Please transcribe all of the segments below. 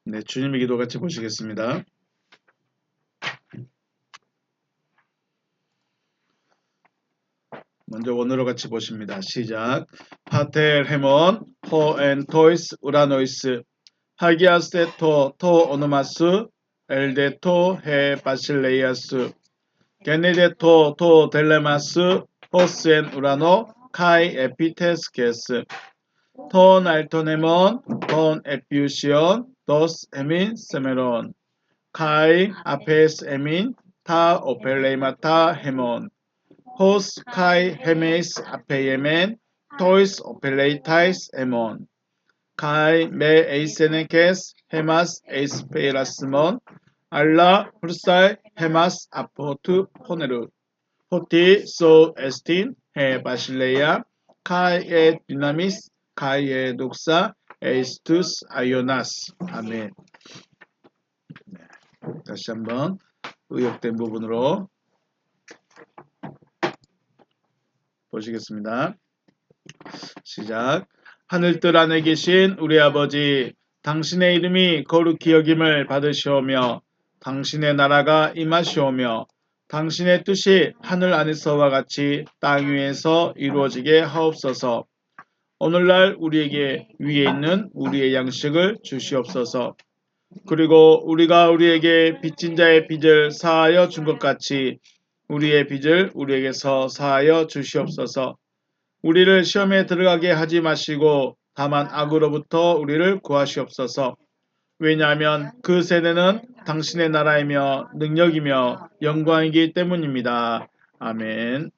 네, 주님의 기도 같이 보시겠습니다. 먼저 원어로 같이 보십니다. 시작. 파텔 헤몬 호엔 토이스 우라노이스 하기아스 토 오노마스 엘데토 헤 바실레이아스 게네데토 토 델레마스 호스엔 우라노 카이 에피테스케스 톤 알토네몬 톤 에피우시온 도스 에민 세메론 카이 아페스 에민 타 오펠레이마타 헤몬 호스 카이 헤메이스 아페이에멘 토이스 오펠레이타이스 에몬 카이 메 에이세네케스 헤마스 에이스페이라스몬 알라 프사이 헤마스 아포트 포네르 호티 소 에스틴 헤 바실레야 카이 에 디나미스 카이 에 독사 에이스투스 아이오나스. 아멘. 네, 다시 한번 의역된 부분으로 보시겠습니다. 시작. 하늘뜰 안에 계신 우리 아버지, 당신의 이름이 거룩히 여김을 받으시오며 당신의 나라가 임하시오며 당신의 뜻이 하늘 안에서와 같이 땅 위에서 이루어지게 하옵소서. 오늘날 우리에게 위에 있는 우리의 양식을 주시옵소서. 그리고 우리가 우리에게 빚진 자의 빚을 사하여 준 것 같이 우리의 빚을 우리에게서 사하여 주시옵소서. 우리를 시험에 들어가게 하지 마시고 다만 악으로부터 우리를 구하시옵소서. 왜냐하면 그 세대는 당신의 나라이며 능력이며 영광이기 때문입니다. 아멘.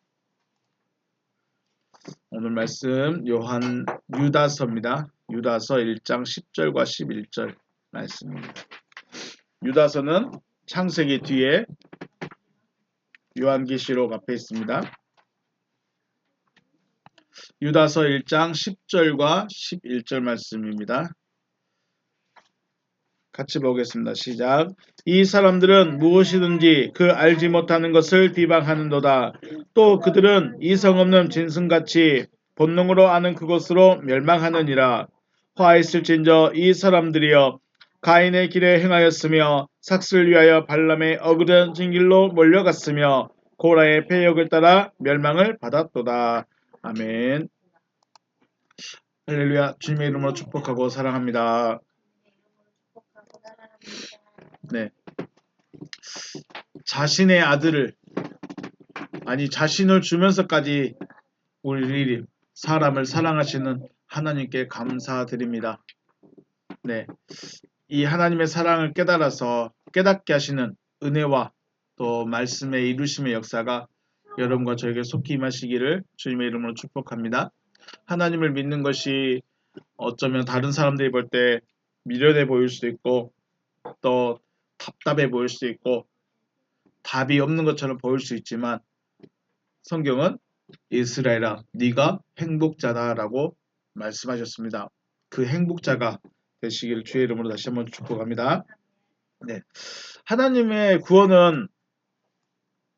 오늘 말씀 요한 유다서입니다. 유다서 1장 10절과 11절 말씀입니다. 유다서는 창세기 뒤에 요한계시록 앞에 있습니다. 유다서 1장 10절과 11절 말씀입니다. 같이 보겠습니다. 시작. 이 사람들은 무엇이든지 그 알지 못하는 것을 비방하는도다. 또 그들은 이성 없는 짐승같이 본능으로 아는 그것으로 멸망하느니라. 화있을진저 이 사람들이여 가인의 길에 행하였으며 삭슬 위하여 발람의 어그러진 길로 몰려갔으며 고라의 패역을 따라 멸망을 받았도다. 아멘. 할렐루야. 주님의 이름으로 축복하고 사랑합니다. 네. 자신의 아들을 자신을 주면서까지 우리 사람을 사랑하시는 하나님께 감사드립니다. 네. 이 하나님의 사랑을 깨닫게 하시는 은혜와 또 말씀의 이루심의 역사가 여러분과 저에게 속히 임하시기를 주님의 이름으로 축복합니다. 하나님을 믿는 것이 어쩌면 다른 사람들이 볼 때 미련해 보일 수도 있고 또 답답해 보일 수도 있고 답이 없는 것처럼 보일 수 있지만 성경은 이스라엘아 네가 행복자다라고 말씀하셨습니다. 그 행복자가 되시기를 주의 이름으로 다시 한번 축복합니다. 네. 하나님의 구원은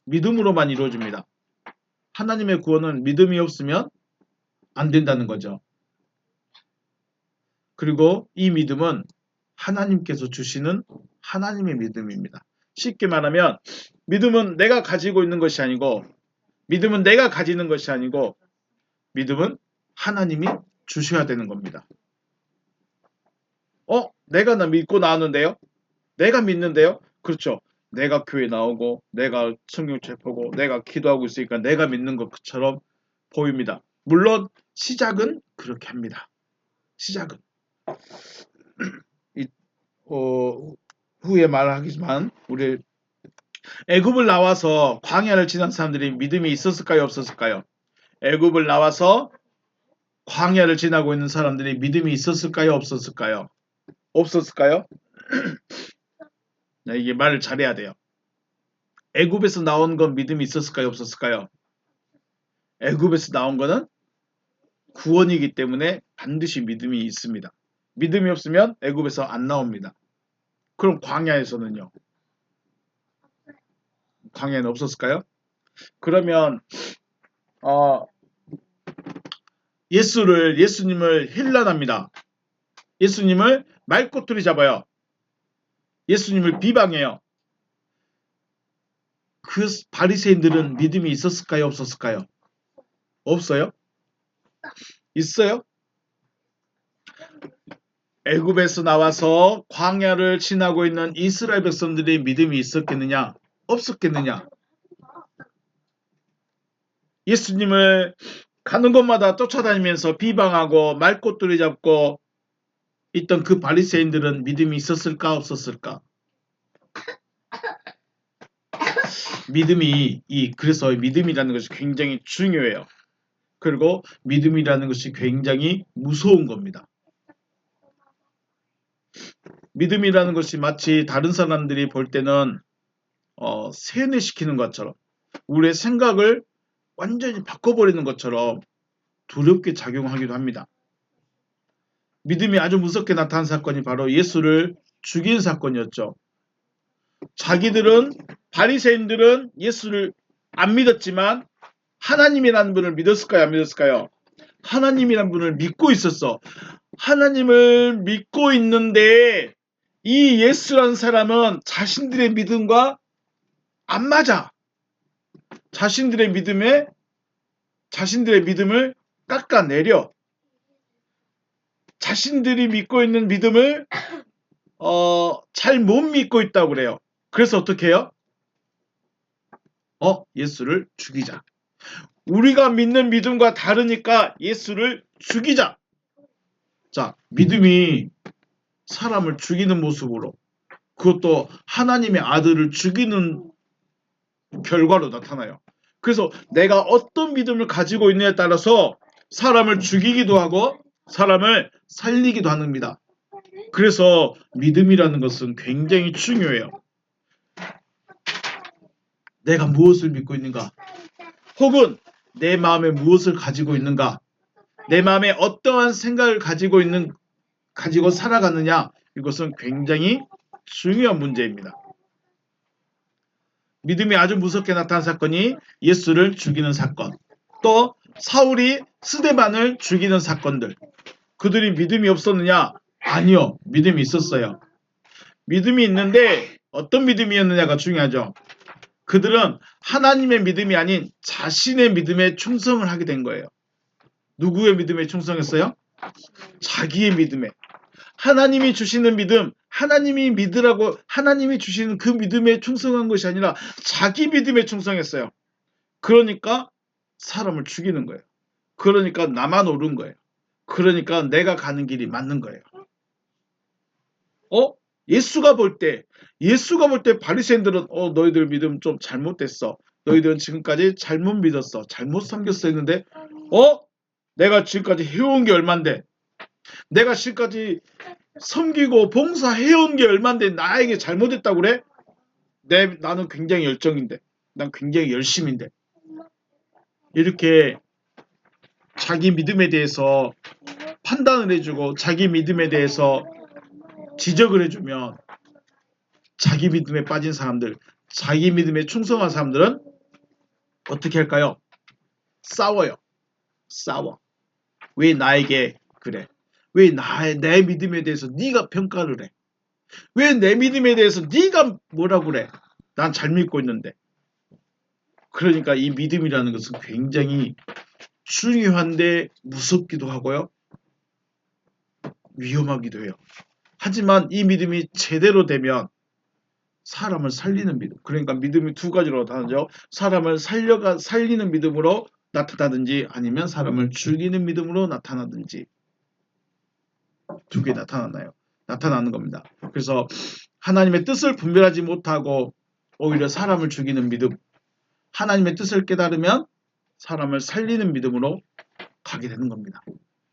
믿음으로만 이루어집니다. 하나님의 구원은 믿음이 없으면 안 된다는 거죠. 그리고 이 믿음은 하나님께서 주시는 하나님의 믿음입니다. 쉽게 말하면 믿음은 내가 가지고 있는 것이 아니고 믿음은 내가 가지는 것이 아니고 믿음은 하나님이 주셔야 되는 겁니다. 내가 믿고 나왔는데요? 내가 믿는데요? 그렇죠. 내가 교회 나오고 내가 성경책 보고 내가 기도하고 있으니까 내가 믿는 것처럼 보입니다. 물론 시작은 그렇게 합니다. 시작은 후에 말하겠지만 우리 애굽을 나와서 광야를 지난 사람들이 믿음이 있었을까요? 없었을까요? 애굽을 나와서 광야를 지나고 있는 사람들이 믿음이 있었을까요? 없었을까요? 없었을까요? 네, 이게 말을 잘해야 돼요. 애굽에서 나온 건 믿음이 있었을까요? 없었을까요? 애굽에서 나온 거는 구원이기 때문에 반드시 믿음이 있습니다. 믿음이 없으면 애굽에서 안 나옵니다. 그럼 광야에서는요? 광야는 없었을까요? 그러면 예수님을 힐난합니다. 예수님을 말꼬투리 잡아요. 예수님을 비방해요. 그 바리새인들은 믿음이 있었을까요? 없었을까요? 없어요? 있어요? 애굽에서 나와서 광야를 지나고 있는 이스라엘 백성들의 믿음이 있었겠느냐? 없었겠느냐? 예수님을 가는 곳마다 쫓아다니면서 비방하고 말꼬투리 잡고 있던 그 바리새인들은 믿음이 있었을까 없었을까? 그래서 믿음이라는 것이 굉장히 중요해요. 그리고 믿음이라는 것이 굉장히 무서운 겁니다. 믿음이라는 것이 마치 다른 사람들이 볼 때는 세뇌시키는 것처럼 우리의 생각을 완전히 바꿔버리는 것처럼 두렵게 작용하기도 합니다. 믿음이 아주 무섭게 나타난 사건이 바로 예수를 죽인 사건이었죠. 바리새인들은 예수를 안 믿었지만 하나님이라는 분을 믿었을까요? 안 믿었을까요? 하나님이라는 분을 믿고 있었어. 하나님을 믿고 있는데 이 예수라는 사람은 자신들의 믿음과 안 맞아. 자신들의 믿음을 깎아내려. 자신들이 믿고 있는 믿음을 잘 못 믿고 있다고 그래요. 그래서 어떻게 해요? 예수를 죽이자. 우리가 믿는 믿음과 다르니까 예수를 죽이자. 자, 믿음이 사람을 죽이는 모습으로, 그것도 하나님의 아들을 죽이는 결과로 나타나요. 그래서 내가 어떤 믿음을 가지고 있느냐에 따라서 사람을 죽이기도 하고 사람을 살리기도 합니다. 그래서 믿음이라는 것은 굉장히 중요해요. 내가 무엇을 믿고 있는가? 혹은 내 마음에 무엇을 가지고 있는가? 내 마음에 어떠한 생각을 가지고 살아가느냐? 이것은 굉장히 중요한 문제입니다. 믿음이 아주 무섭게 나타난 사건이 예수를 죽이는 사건, 또 사울이 스데반을 죽이는 사건들. 그들이 믿음이 없었느냐? 아니요. 믿음이 있었어요. 믿음이 있는데 어떤 믿음이었느냐가 중요하죠. 그들은 하나님의 믿음이 아닌 자신의 믿음에 충성을 하게 된 거예요. 누구의 믿음에 충성했어요? 자기의 믿음에. 하나님이 주시는 믿음, 하나님이 주시는 그 믿음에 충성한 것이 아니라 자기 믿음에 충성했어요. 그러니까 사람을 죽이는 거예요. 그러니까 나만 옳은 거예요. 그러니까 내가 가는 길이 맞는 거예요. 예수가 볼 때 바리새인들은 너희들 믿음 좀 잘못됐어. 너희들은 지금까지 잘못 믿었어. 잘못 섬겼어 했는데 내가 지금까지 해온 게 얼만데, 내가 지금까지 섬기고 봉사해온 게 얼만데 나에게 잘못했다고 그래? 나는 굉장히 열정인데, 난 굉장히 열심인데, 이렇게 자기 믿음에 대해서 판단을 해주고 자기 믿음에 대해서 지적을 해주면 자기 믿음에 빠진 사람들, 자기 믿음에 충성한 사람들은 어떻게 할까요? 싸워요. 싸워. 왜 나에게 그래? 왜 내 믿음에 대해서 네가 평가를 해? 왜 내 믿음에 대해서 네가 뭐라고 그래? 난 잘 믿고 있는데. 그러니까 이 믿음이라는 것은 굉장히 중요한데 무섭기도 하고요. 위험하기도 해요. 하지만 이 믿음이 제대로 되면 사람을 살리는 믿음. 그러니까 믿음이 두 가지로 나타나죠. 사람을 살리는 믿음으로 나타나든지 아니면 사람을 죽이는 믿음으로 나타나든지 두 개 나타나는 겁니다. 그래서 하나님의 뜻을 분별하지 못하고 오히려 사람을 죽이는 믿음, 하나님의 뜻을 깨달으면 사람을 살리는 믿음으로 가게 되는 겁니다.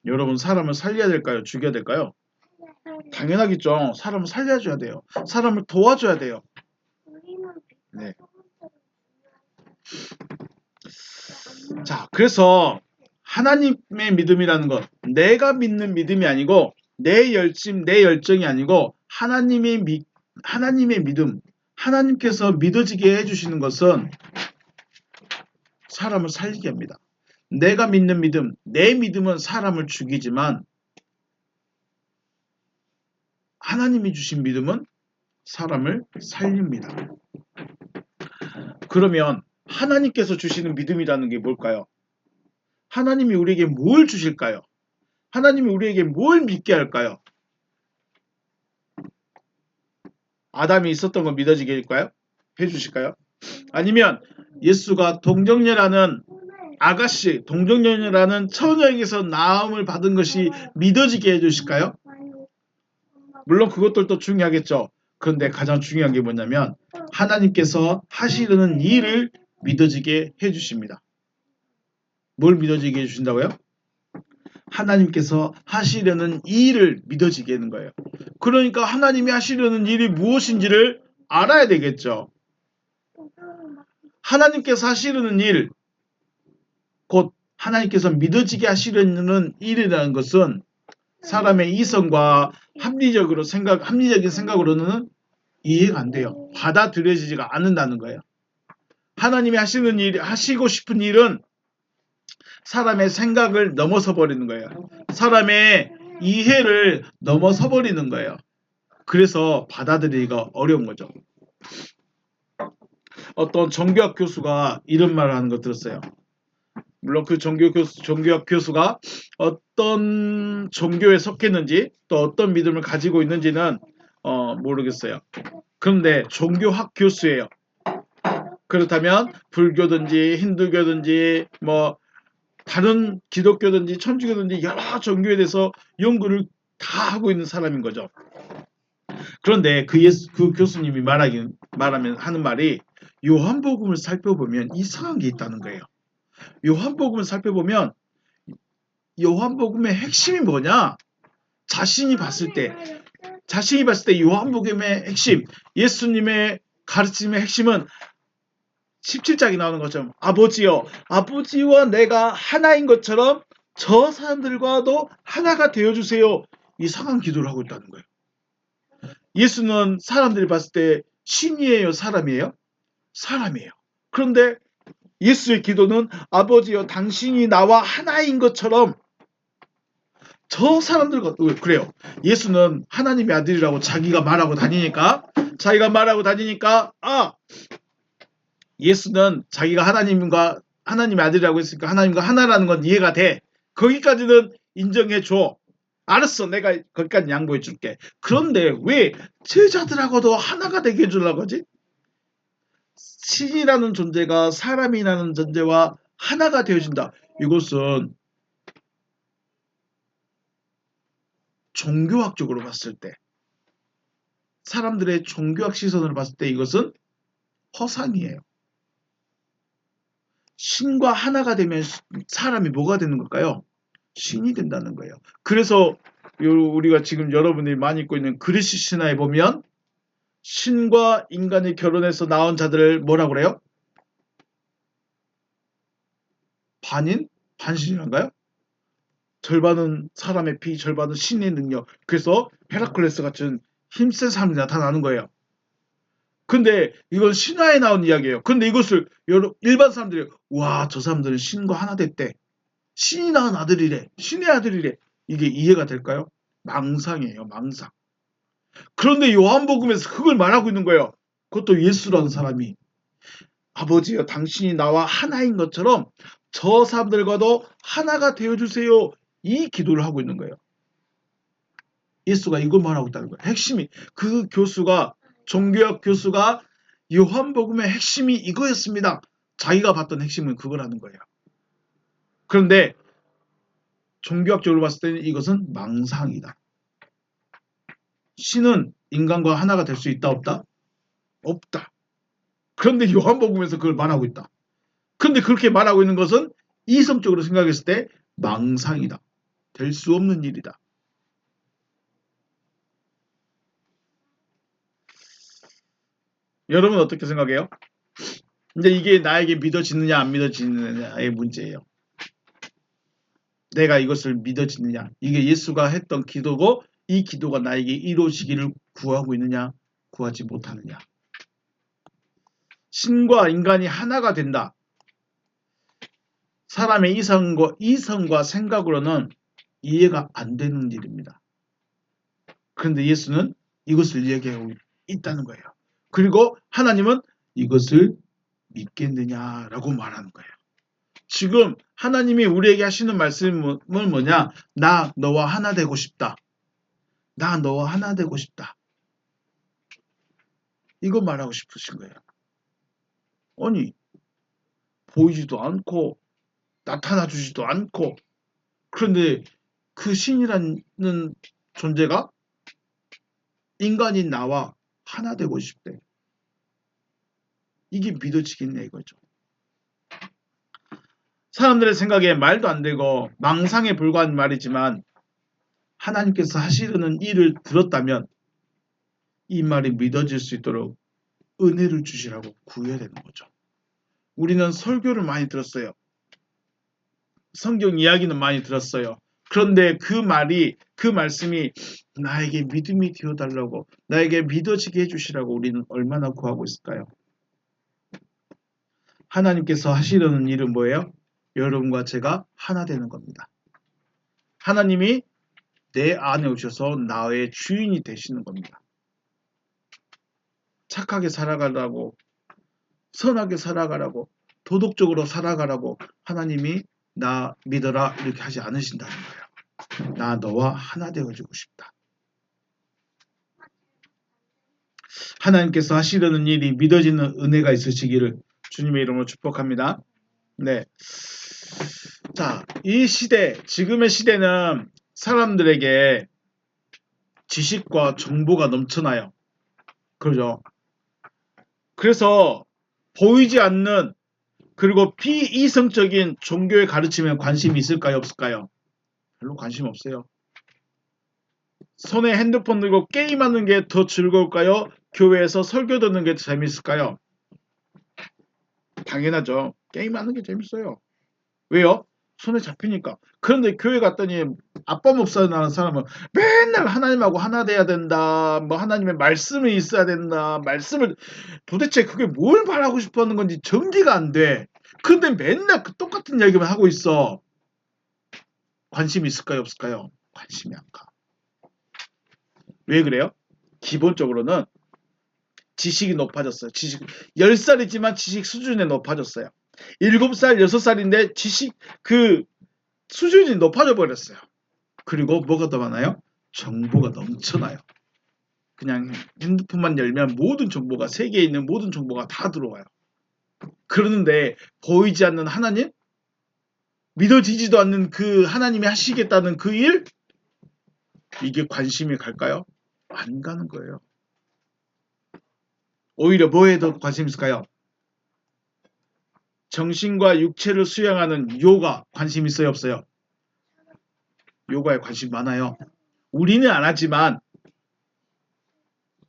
여러분, 사람을 살려야 될까요? 죽여야 될까요? 당연하겠죠. 사람을 살려줘야 돼요. 사람을 도와줘야 돼요. 네. 자, 그래서 하나님의 믿음이라는 것, 내가 믿는 믿음이 아니고 내 열정이 아니고 하나님의 믿음, 하나님께서 믿어지게 해주시는 것은 사람을 살리게 합니다. 내가 믿는 믿음, 내 믿음은 사람을 죽이지만 하나님이 주신 믿음은 사람을 살립니다. 그러면 하나님께서 주시는 믿음이라는 게 뭘까요? 하나님이 우리에게 뭘 주실까요? 하나님이 우리에게 뭘 믿게 할까요? 아담이 있었던 거 믿어지게 할까요? 해주실까요? 아니면 예수가 동정녀라는 아가씨, 동정녀라는 처녀에게서 나음을 받은 것이 믿어지게 해주실까요? 물론 그것들도 중요하겠죠. 그런데 가장 중요한 게 뭐냐면 하나님께서 하시려는 일을 믿어지게 해주십니다. 뭘 믿어지게 해주신다고요? 하나님께서 하시려는 일을 믿어지게 하는 거예요. 그러니까 하나님이 하시려는 일이 무엇인지를 알아야 되겠죠. 하나님께서 하시려는 일, 곧 하나님께서 믿어지게 하시려는 일이라는 것은 사람의 이성과 합리적인 생각으로는 이해가 안 돼요. 받아들여지지가 않는다는 거예요. 하나님이 하시는 일, 하시고 싶은 일은 사람의 생각을 넘어서 버리는 거예요. 사람의 이해를 넘어서 버리는 거예요. 그래서 받아들이기가 어려운 거죠. 어떤 정교학 교수가 이런 말을 하는 거 들었어요. 물론 그 정교학 교수가 어떤 종교에 속했는지 또 어떤 믿음을 가지고 있는지는 모르겠어요. 그런데 종교학 교수예요. 그렇다면 불교든지 힌두교든지 뭐 다른 기독교든지 천주교든지 여러 종교에 대해서 연구를 다 하고 있는 사람인 거죠. 그런데 그 교수님이 하는 말이 요한복음을 살펴보면 이상한 게 있다는 거예요. 요한복음을 살펴보면 요한복음의 핵심이 뭐냐? 자신이 봤을 때 요한복음의 핵심, 예수님의 가르침의 핵심은 17장이 나오는 것처럼 아버지여, 아버지와 내가 하나인 것처럼 저 사람들과도 하나가 되어주세요. 이상한 기도를 하고 있다는 거예요. 예수는 사람들이 봤을 때 신이에요? 사람이에요? 사람이에요. 그런데 예수의 기도는 아버지여 당신이 나와 하나인 것처럼 저 사람들과 그래요. 예수는 하나님의 아들이라고 자기가 말하고 다니니까 예수는 자기가 하나님의 아들이라고 했으니까 하나님과 하나라는 건 이해가 돼. 거기까지는 인정해 줘. 알았어. 내가 거기까지 양보해 줄게. 그런데 왜 제자들하고도 하나가 되게 해주려고 하지? 신이라는 존재가 사람이라는 존재와 하나가 되어진다. 이것은 종교학적으로 봤을 때, 사람들의 종교학 시선으로 봤을 때 이것은 허상이에요. 신과 하나가 되면 사람이 뭐가 되는 걸까요? 신이 된다는 거예요. 그래서 우리가 지금 여러분들이 많이 읽고 있는 그리스 신화에 보면 신과 인간이 결혼해서 나온 자들을 뭐라고 그래요? 반인? 반신이란가요? 절반은 사람의 피, 절반은 신의 능력. 그래서 헤라클레스 같은 힘센 사람이 나타나는 거예요. 근데 이건 신화에 나온 이야기예요. 근데 이것을 일반 사람들이 와, 저 사람들은 신과 하나 됐대. 신이 낳은 아들이래. 신의 아들이래. 이게 이해가 될까요? 망상이에요. 망상. 그런데 요한복음에서 그걸 말하고 있는 거예요. 그것도 예수라는 사람이 아버지여 당신이 나와 하나인 것처럼 저 사람들과도 하나가 되어주세요. 이 기도를 하고 있는 거예요. 예수가 이걸 말하고 있다는 거예요. 핵심이 그 교수가 종교학 교수가 요한복음의 핵심이 이거였습니다. 자기가 봤던 핵심은 그거라는 거예요. 그런데 종교학적으로 봤을 때는 이것은 망상이다. 신은 인간과 하나가 될 수 있다 없다? 없다. 그런데 요한복음에서 그걸 말하고 있다. 그런데 그렇게 말하고 있는 것은 이성적으로 생각했을 때 망상이다. 될 수 없는 일이다. 여러분 어떻게 생각해요? 근데 이게 나에게 믿어지느냐 안 믿어지느냐의 문제예요. 내가 이것을 믿어지느냐. 이게 예수가 했던 기도고 이 기도가 나에게 이루어지기를 구하고 있느냐 구하지 못하느냐. 신과 인간이 하나가 된다. 사람의 이성과 생각으로는 이해가 안 되는 일입니다. 그런데 예수는 이것을 얘기하고 있다는 거예요. 그리고 하나님은 이것을 믿겠느냐라고 말하는 거예요. 지금 하나님이 우리에게 하시는 말씀은 뭐냐? 나 너와 하나 되고 싶다. 나 너와 하나 되고 싶다. 이거 말하고 싶으신 거예요. 아니 보이지도 않고 나타나 주지도 않고 그런데 그 신이라는 존재가 인간인 나와 하나 되고 싶대. 이게 믿어지겠냐 이거죠. 사람들의 생각에 말도 안 되고 망상에 불과한 말이지만 하나님께서 하시려는 일을 들었다면 이 말이 믿어질 수 있도록 은혜를 주시라고 구해야 되는 거죠. 우리는 설교를 많이 들었어요. 성경 이야기는 많이 들었어요. 그런데 그 말씀이 나에게 믿음이 되어달라고, 나에게 믿어지게 해주시라고 우리는 얼마나 구하고 있을까요? 하나님께서 하시려는 일은 뭐예요? 여러분과 제가 하나 되는 겁니다. 하나님이 내 안에 오셔서 나의 주인이 되시는 겁니다. 착하게 살아가라고, 선하게 살아가라고, 도덕적으로 살아가라고 하나님이 나 믿어라 이렇게 하지 않으신다는 거예요. 나 너와 하나 되어주고 싶다. 하나님께서 하시려는 일이 믿어지는 은혜가 있으시기를 주님의 이름으로 축복합니다. 네. 자, 이 시대, 지금의 시대는 사람들에게 지식과 정보가 넘쳐나요. 그러죠. 그래서 보이지 않는 그리고 비이성적인 종교의 가르침에 관심이 있을까요? 없을까요? 별로 관심 없어요. 손에 핸드폰 들고 게임하는 게 더 즐거울까요? 교회에서 설교 듣는 게 더 재밌을까요? 당연하죠. 게임하는 게 재밌어요. 왜요? 손에 잡히니까. 그런데 교회 갔더니 아빠 목사라는 사람은 맨날 하나님하고 하나 돼야 된다. 뭐 하나님의 말씀이 있어야 된다. 말씀을 도대체 그게 뭘 말하고 싶어 하는 건지 전개가 안 돼. 근데 맨날 그 똑같은 이야기만 하고 있어. 관심이 있을까요? 없을까요? 관심이 안 가. 왜 그래요? 기본적으로는 지식이 높아졌어요. 10살이지만 지식 수준이 높아졌어요. 7살, 6살인데 지식 그 수준이 높아져 버렸어요. 그리고 뭐가 더 많아요? 정보가 넘쳐나요. 그냥 핸드폰만 열면 모든 정보가 세계에 있는 모든 정보가 다 들어와요. 그러는데 보이지 않는 하나님? 믿어지지도 않는 그 하나님이 하시겠다는 그 일? 이게 관심이 갈까요? 안 가는 거예요. 오히려 뭐에 더 관심 있을까요? 정신과 육체를 수양하는 요가 관심 있어요? 없어요? 요가에 관심 많아요. 우리는 안 하지만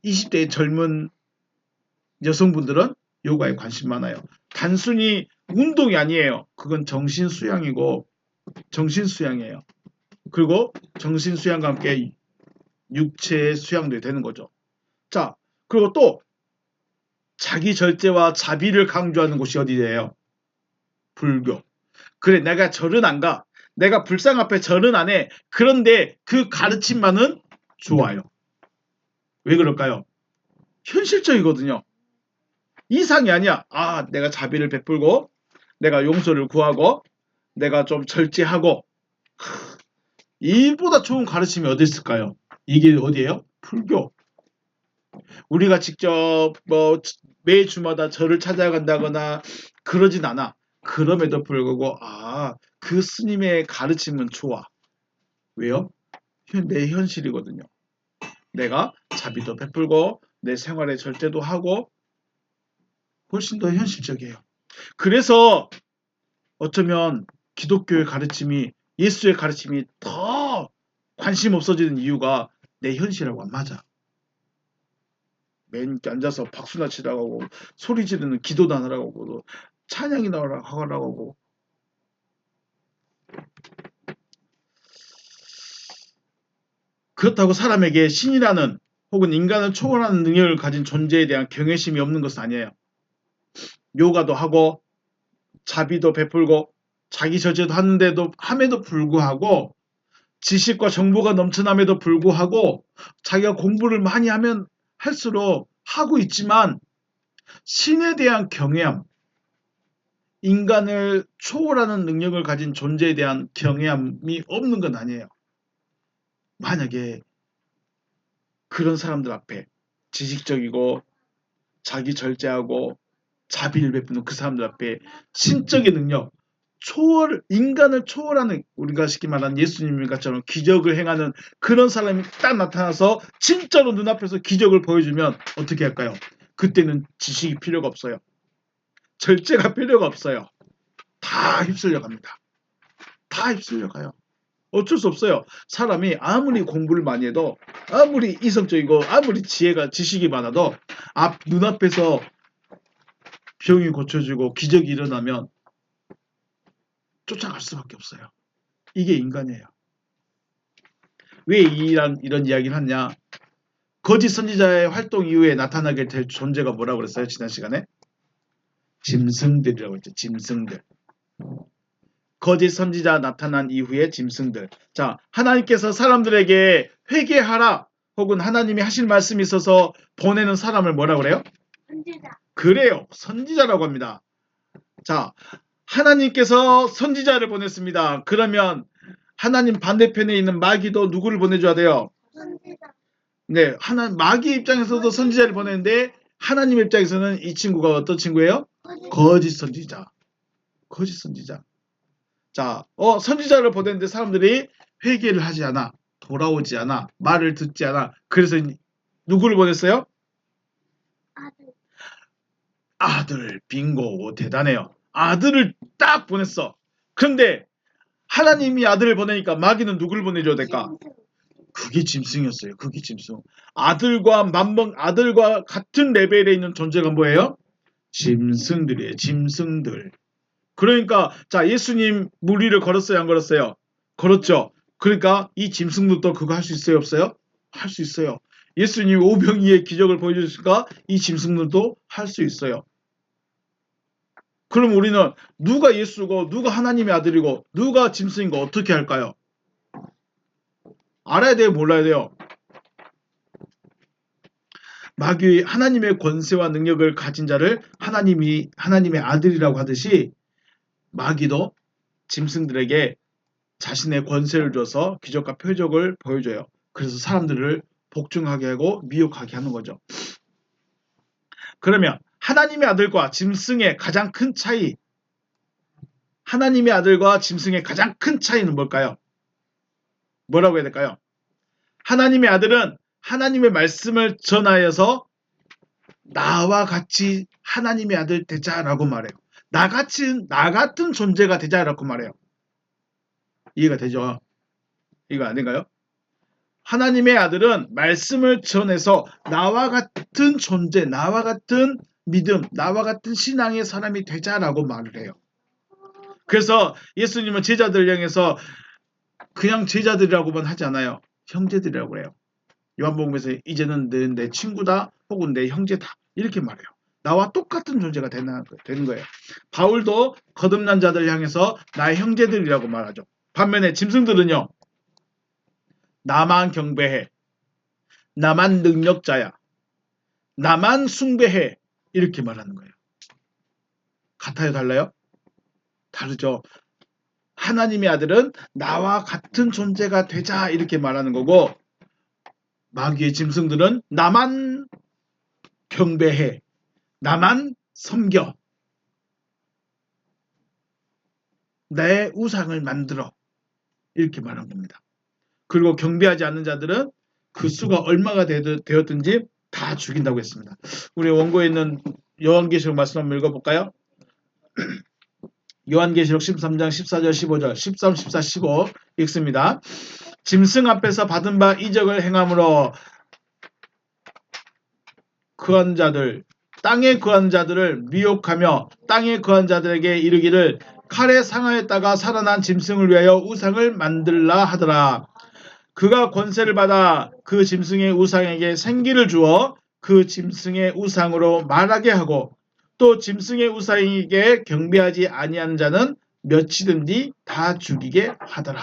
20대의 젊은 여성분들은 요가에 관심 많아요. 단순히 운동이 아니에요. 그건 정신 수양이고 정신 수양이에요. 그리고 정신 수양과 함께 육체의 수양도 되는 거죠. 자, 그리고 또 자기 절제와 자비를 강조하는 곳이 어디예요? 불교. 그래, 내가 절은 안 가. 내가 불상 앞에 절은 안 해. 그런데 그 가르침만은 좋아요. 왜 그럴까요? 현실적이거든요. 이상이 아니야. 아, 내가 자비를 베풀고, 내가 용서를 구하고, 내가 좀 절제하고. 이보다 좋은 가르침이 어디 있을까요? 이게 어디예요? 불교. 우리가 직접 뭐 매 주마다 절을 찾아간다거나 그러진 않아. 그럼에도 불구하고 그 스님의 가르침은 좋아. 왜요? 내 현실이거든요. 내가 자비도 베풀고 내 생활에 절제도 하고 훨씬 더 현실적이에요. 그래서 어쩌면 기독교의 가르침이 예수의 가르침이 더 관심 없어지는 이유가 내 현실하고 안 맞아. 맨 앉아서 박수나 치라고 하고 소리 지르는 기도도 안 하라고 하고 찬양이 나오라고 하고 그렇다고 사람에게 신이라는 혹은 인간을 초월하는 능력을 가진 존재에 대한 경외심이 없는 것은 아니에요. 요가도 하고 자비도 베풀고 자기 절제도 하는데도 함에도 불구하고 지식과 정보가 넘쳐남에도 불구하고 자기가 공부를 많이 하면 할수록 하고 있지만 신에 대한 경외함, 인간을 초월하는 능력을 가진 존재에 대한 경외함이 없는 건 아니에요. 만약에 그런 사람들 앞에 지식적이고 자기 절제하고 자비를 베푸는 그 사람들 앞에 신적인 능력, 인간을 초월하는, 우리가 쉽게 말하는 예수님과처럼 기적을 행하는 그런 사람이 딱 나타나서 진짜로 눈앞에서 기적을 보여주면 어떻게 할까요? 그때는 지식이 필요가 없어요. 절제가 필요가 없어요. 다 휩쓸려 갑니다. 다 휩쓸려 가요. 어쩔 수 없어요. 사람이 아무리 공부를 많이 해도, 아무리 이성적이고 아무리 지식이 많아도 눈앞에서 병이 고쳐지고 기적이 일어나면 쫓아갈 수밖에 없어요. 이게 인간이에요. 왜 이런 이야기를 하냐? 거짓 선지자의 활동 이후에 나타나게 될 존재가 뭐라고 그랬어요? 지난 시간에? 짐승들이라고 했죠. 짐승들. 거짓 선지자 나타난 이후에 짐승들. 자, 하나님께서 사람들에게 회개하라 혹은 하나님이 하실 말씀이 있어서 보내는 사람을 뭐라 그래요? 선지자. 그래요. 선지자라고 합니다. 자, 하나님께서 선지자를 보냈습니다. 그러면 하나님 반대편에 있는 마귀도 누구를 보내줘야 돼요? 선지자. 네, 마귀 입장에서도 선지자를 보내는데 하나님 입장에서는 이 친구가 어떤 친구예요? 거짓 선지자. 거짓 선지자. 자, 선지자를 보냈는데 사람들이 회개를 하지 않아. 돌아오지 않아. 말을 듣지 않아. 그래서 누구를 보냈어요? 아들. 아들. 빙고. 대단해요. 아들을 딱 보냈어. 그런데 하나님이 아들을 보내니까 마귀는 누구를 보내줘야 될까? 그게 짐승이었어요. 그게 짐승. 아들과 같은 레벨에 있는 존재가 뭐예요? 짐승들이에요. 짐승들. 그러니까 자, 예수님 물 위를 걸었어요, 안 걸었어요? 걸었죠. 그러니까 이 짐승들도 그거 할 수 있어요, 없어요? 할 수 있어요. 예수님 오병이의 기적을 보여주니까 이 짐승들도 할 수 있어요. 그럼 우리는 누가 예수고 누가 하나님의 아들이고 누가 짐승인고 어떻게 할까요? 알아야 돼요, 몰라야 돼요? 마귀의 하나님의 권세와 능력을 가진 자를 하나님의 아들이라고 하듯이 마귀도 짐승들에게 자신의 권세를 줘서 기적과 표적을 보여줘요. 그래서 사람들을 복종하게 하고 미혹하게 하는 거죠. 그러면 하나님의 아들과 짐승의 가장 큰 차이, 하나님의 아들과 짐승의 가장 큰 차이는 뭘까요? 뭐라고 해야 될까요? 하나님의 아들은 하나님의 말씀을 전하여서 나와 같이 하나님의 아들 되자라고 말해요. 나 같은 존재가 되자라고 말해요. 이해가 되죠? 이거 아닌가요? 하나님의 아들은 말씀을 전해서 나와 같은 존재, 나와 같은 믿음, 나와 같은 신앙의 사람이 되자라고 말을 해요. 그래서 예수님은 제자들 향해서 그냥 제자들이라고만 하지 않아요. 형제들이라고 해요. 요한복음에서 이제는 내 친구다 혹은 내 형제다 이렇게 말해요. 나와 똑같은 존재가 되는 거예요. 바울도 거듭난 자들 향해서 나의 형제들이라고 말하죠. 반면에 짐승들은요. 나만 경배해. 나만 능력자야. 나만 숭배해. 이렇게 말하는 거예요. 같아요? 달라요? 다르죠. 하나님의 아들은 나와 같은 존재가 되자 이렇게 말하는 거고 마귀의 짐승들은 나만 경배해. 나만 섬겨. 내 우상을 만들어. 이렇게 말한 겁니다. 그리고 경배하지 않는 자들은 그 수가 얼마가 되었든지 다 죽인다고 했습니다. 우리 원고에 있는 요한계시록 말씀 한번 읽어볼까요? 요한계시록 13장 14절 15절 13, 14, 15 읽습니다. 짐승 앞에서 받은 바 이적을 행함으로 그한 자들 땅에 거한 자들을 미혹하며 땅에 거한 자들에게 이르기를 칼에 상하였다가 살아난 짐승을 위하여 우상을 만들라 하더라. 그가 권세를 받아 그 짐승의 우상에게 생기를 주어 그 짐승의 우상으로 말하게 하고 또 짐승의 우상에게 경배하지 아니한 자는 몇이든지 다 죽이게 하더라.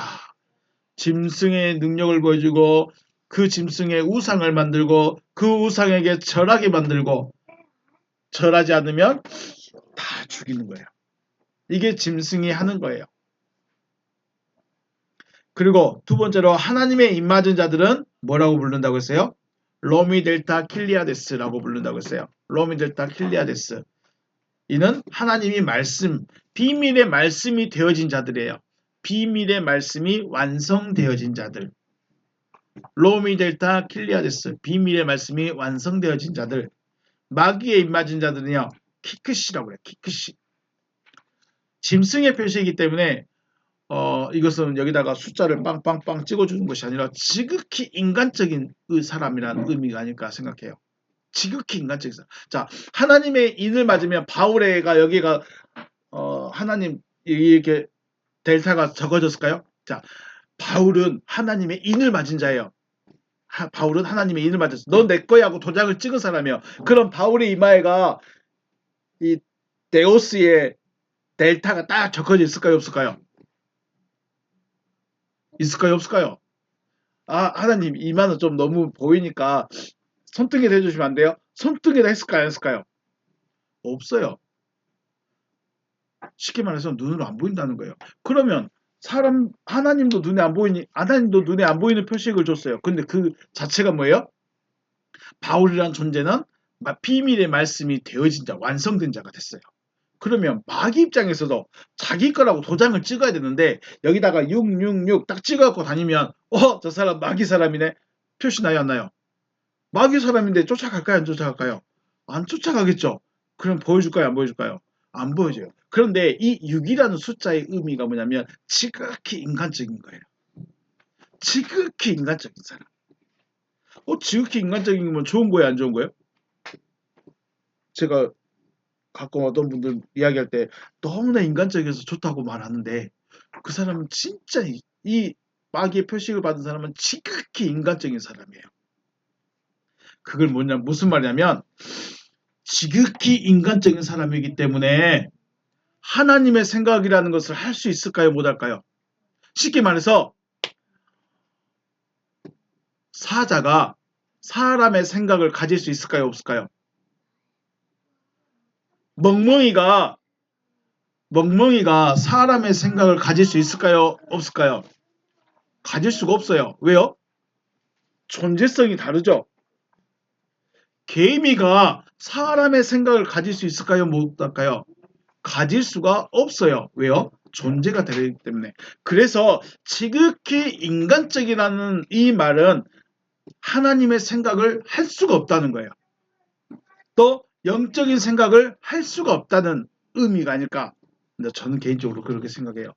짐승의 능력을 보여주고 그 짐승의 우상을 만들고 그 우상에게 절하게 만들고 절하지 않으면 다 죽이는 거예요. 이게 짐승이 하는 거예요. 그리고 두 번째로 하나님의 입맞은 자들은 뭐라고 부른다고 했어요? 로미델타 킬리아데스라고 부른다고 했어요. 로미델타 킬리아데스. 이는 하나님이 말씀, 비밀의 말씀이 되어진 자들이에요. 비밀의 말씀이 완성되어진 자들. 로미델타 킬리아데스. 비밀의 말씀이 완성되어진 자들. 마귀의 입맞은 자들은요. 키크시라고 해요. 키크시. 짐승의 표시이기 때문에 이것은 여기다가 숫자를 빵빵빵 찍어주는 것이 아니라 지극히 인간적인 사람이라는 의미가 아닐까 생각해요. 지극히 인간적인 사람. 자, 하나님의 인을 맞으면 바울의가 여기가 하나님 이렇게 델타가 적어졌을까요? 자, 바울은 하나님의 인을 맞은 자예요. 바울은 하나님의 인을 맞았어. 너 내 거야 하고 도장을 찍은 사람이에요. 그럼 바울의 이마에가 이 데오스의 델타가 딱 적혀져 있을까요? 없을까요? 있을까요? 없을까요? 아, 하나님 이마는 좀 너무 보이니까 손등에다 해주시면 안 돼요? 손등에다 했을까요? 안 했을까요? 없어요. 쉽게 말해서 눈으로 안 보인다는 거예요. 그러면 하나님도 눈에 안 보이니, 하나님도 눈에 안 보이는 표식을 줬어요. 근데 그 자체가 뭐예요? 바울이라는 존재는 비밀의 말씀이 되어진 자, 완성된 자가 됐어요. 그러면 마귀 입장에서도 자기 거라고 도장을 찍어야 되는데 여기다가 666 딱 찍어갖고 다니면 저 사람 마귀 사람이네. 표시 나요 안 나요? 마귀 사람인데 쫓아갈까요 안 쫓아갈까요? 안 쫓아가겠죠. 그럼 보여줄까요 안 보여줄까요? 안 보여줘요. 그런데 이 6이라는 숫자의 의미가 뭐냐면 지극히 인간적인 거예요. 지극히 인간적인 사람. 지극히 인간적인 거면 좋은 거예요 안 좋은 거예요? 제가 가끔 어떤 분들 이야기할 때 너무나 인간적이어서 좋다고 말하는데 그 사람은 진짜 이 마귀의 표식을 받은 사람은 지극히 인간적인 사람이에요. 그걸 무슨 말이냐면 지극히 인간적인 사람이기 때문에 하나님의 생각이라는 것을 할 수 있을까요? 못할까요? 쉽게 말해서 사자가 사람의 생각을 가질 수 있을까요? 없을까요? 멍멍이가 사람의 생각을 가질 수 있을까요? 없을까요? 가질 수가 없어요. 왜요? 존재성이 다르죠. 개미가 사람의 생각을 가질 수 있을까요? 못할까요? 가질 수가 없어요. 왜요? 존재가 다르기 때문에. 그래서 지극히 인간적이라는 이 말은 하나님의 생각을 할 수가 없다는 거예요. 또 영적인 생각을 할 수가 없다는 의미가 아닐까. 근데 저는 개인적으로 그렇게 생각해요.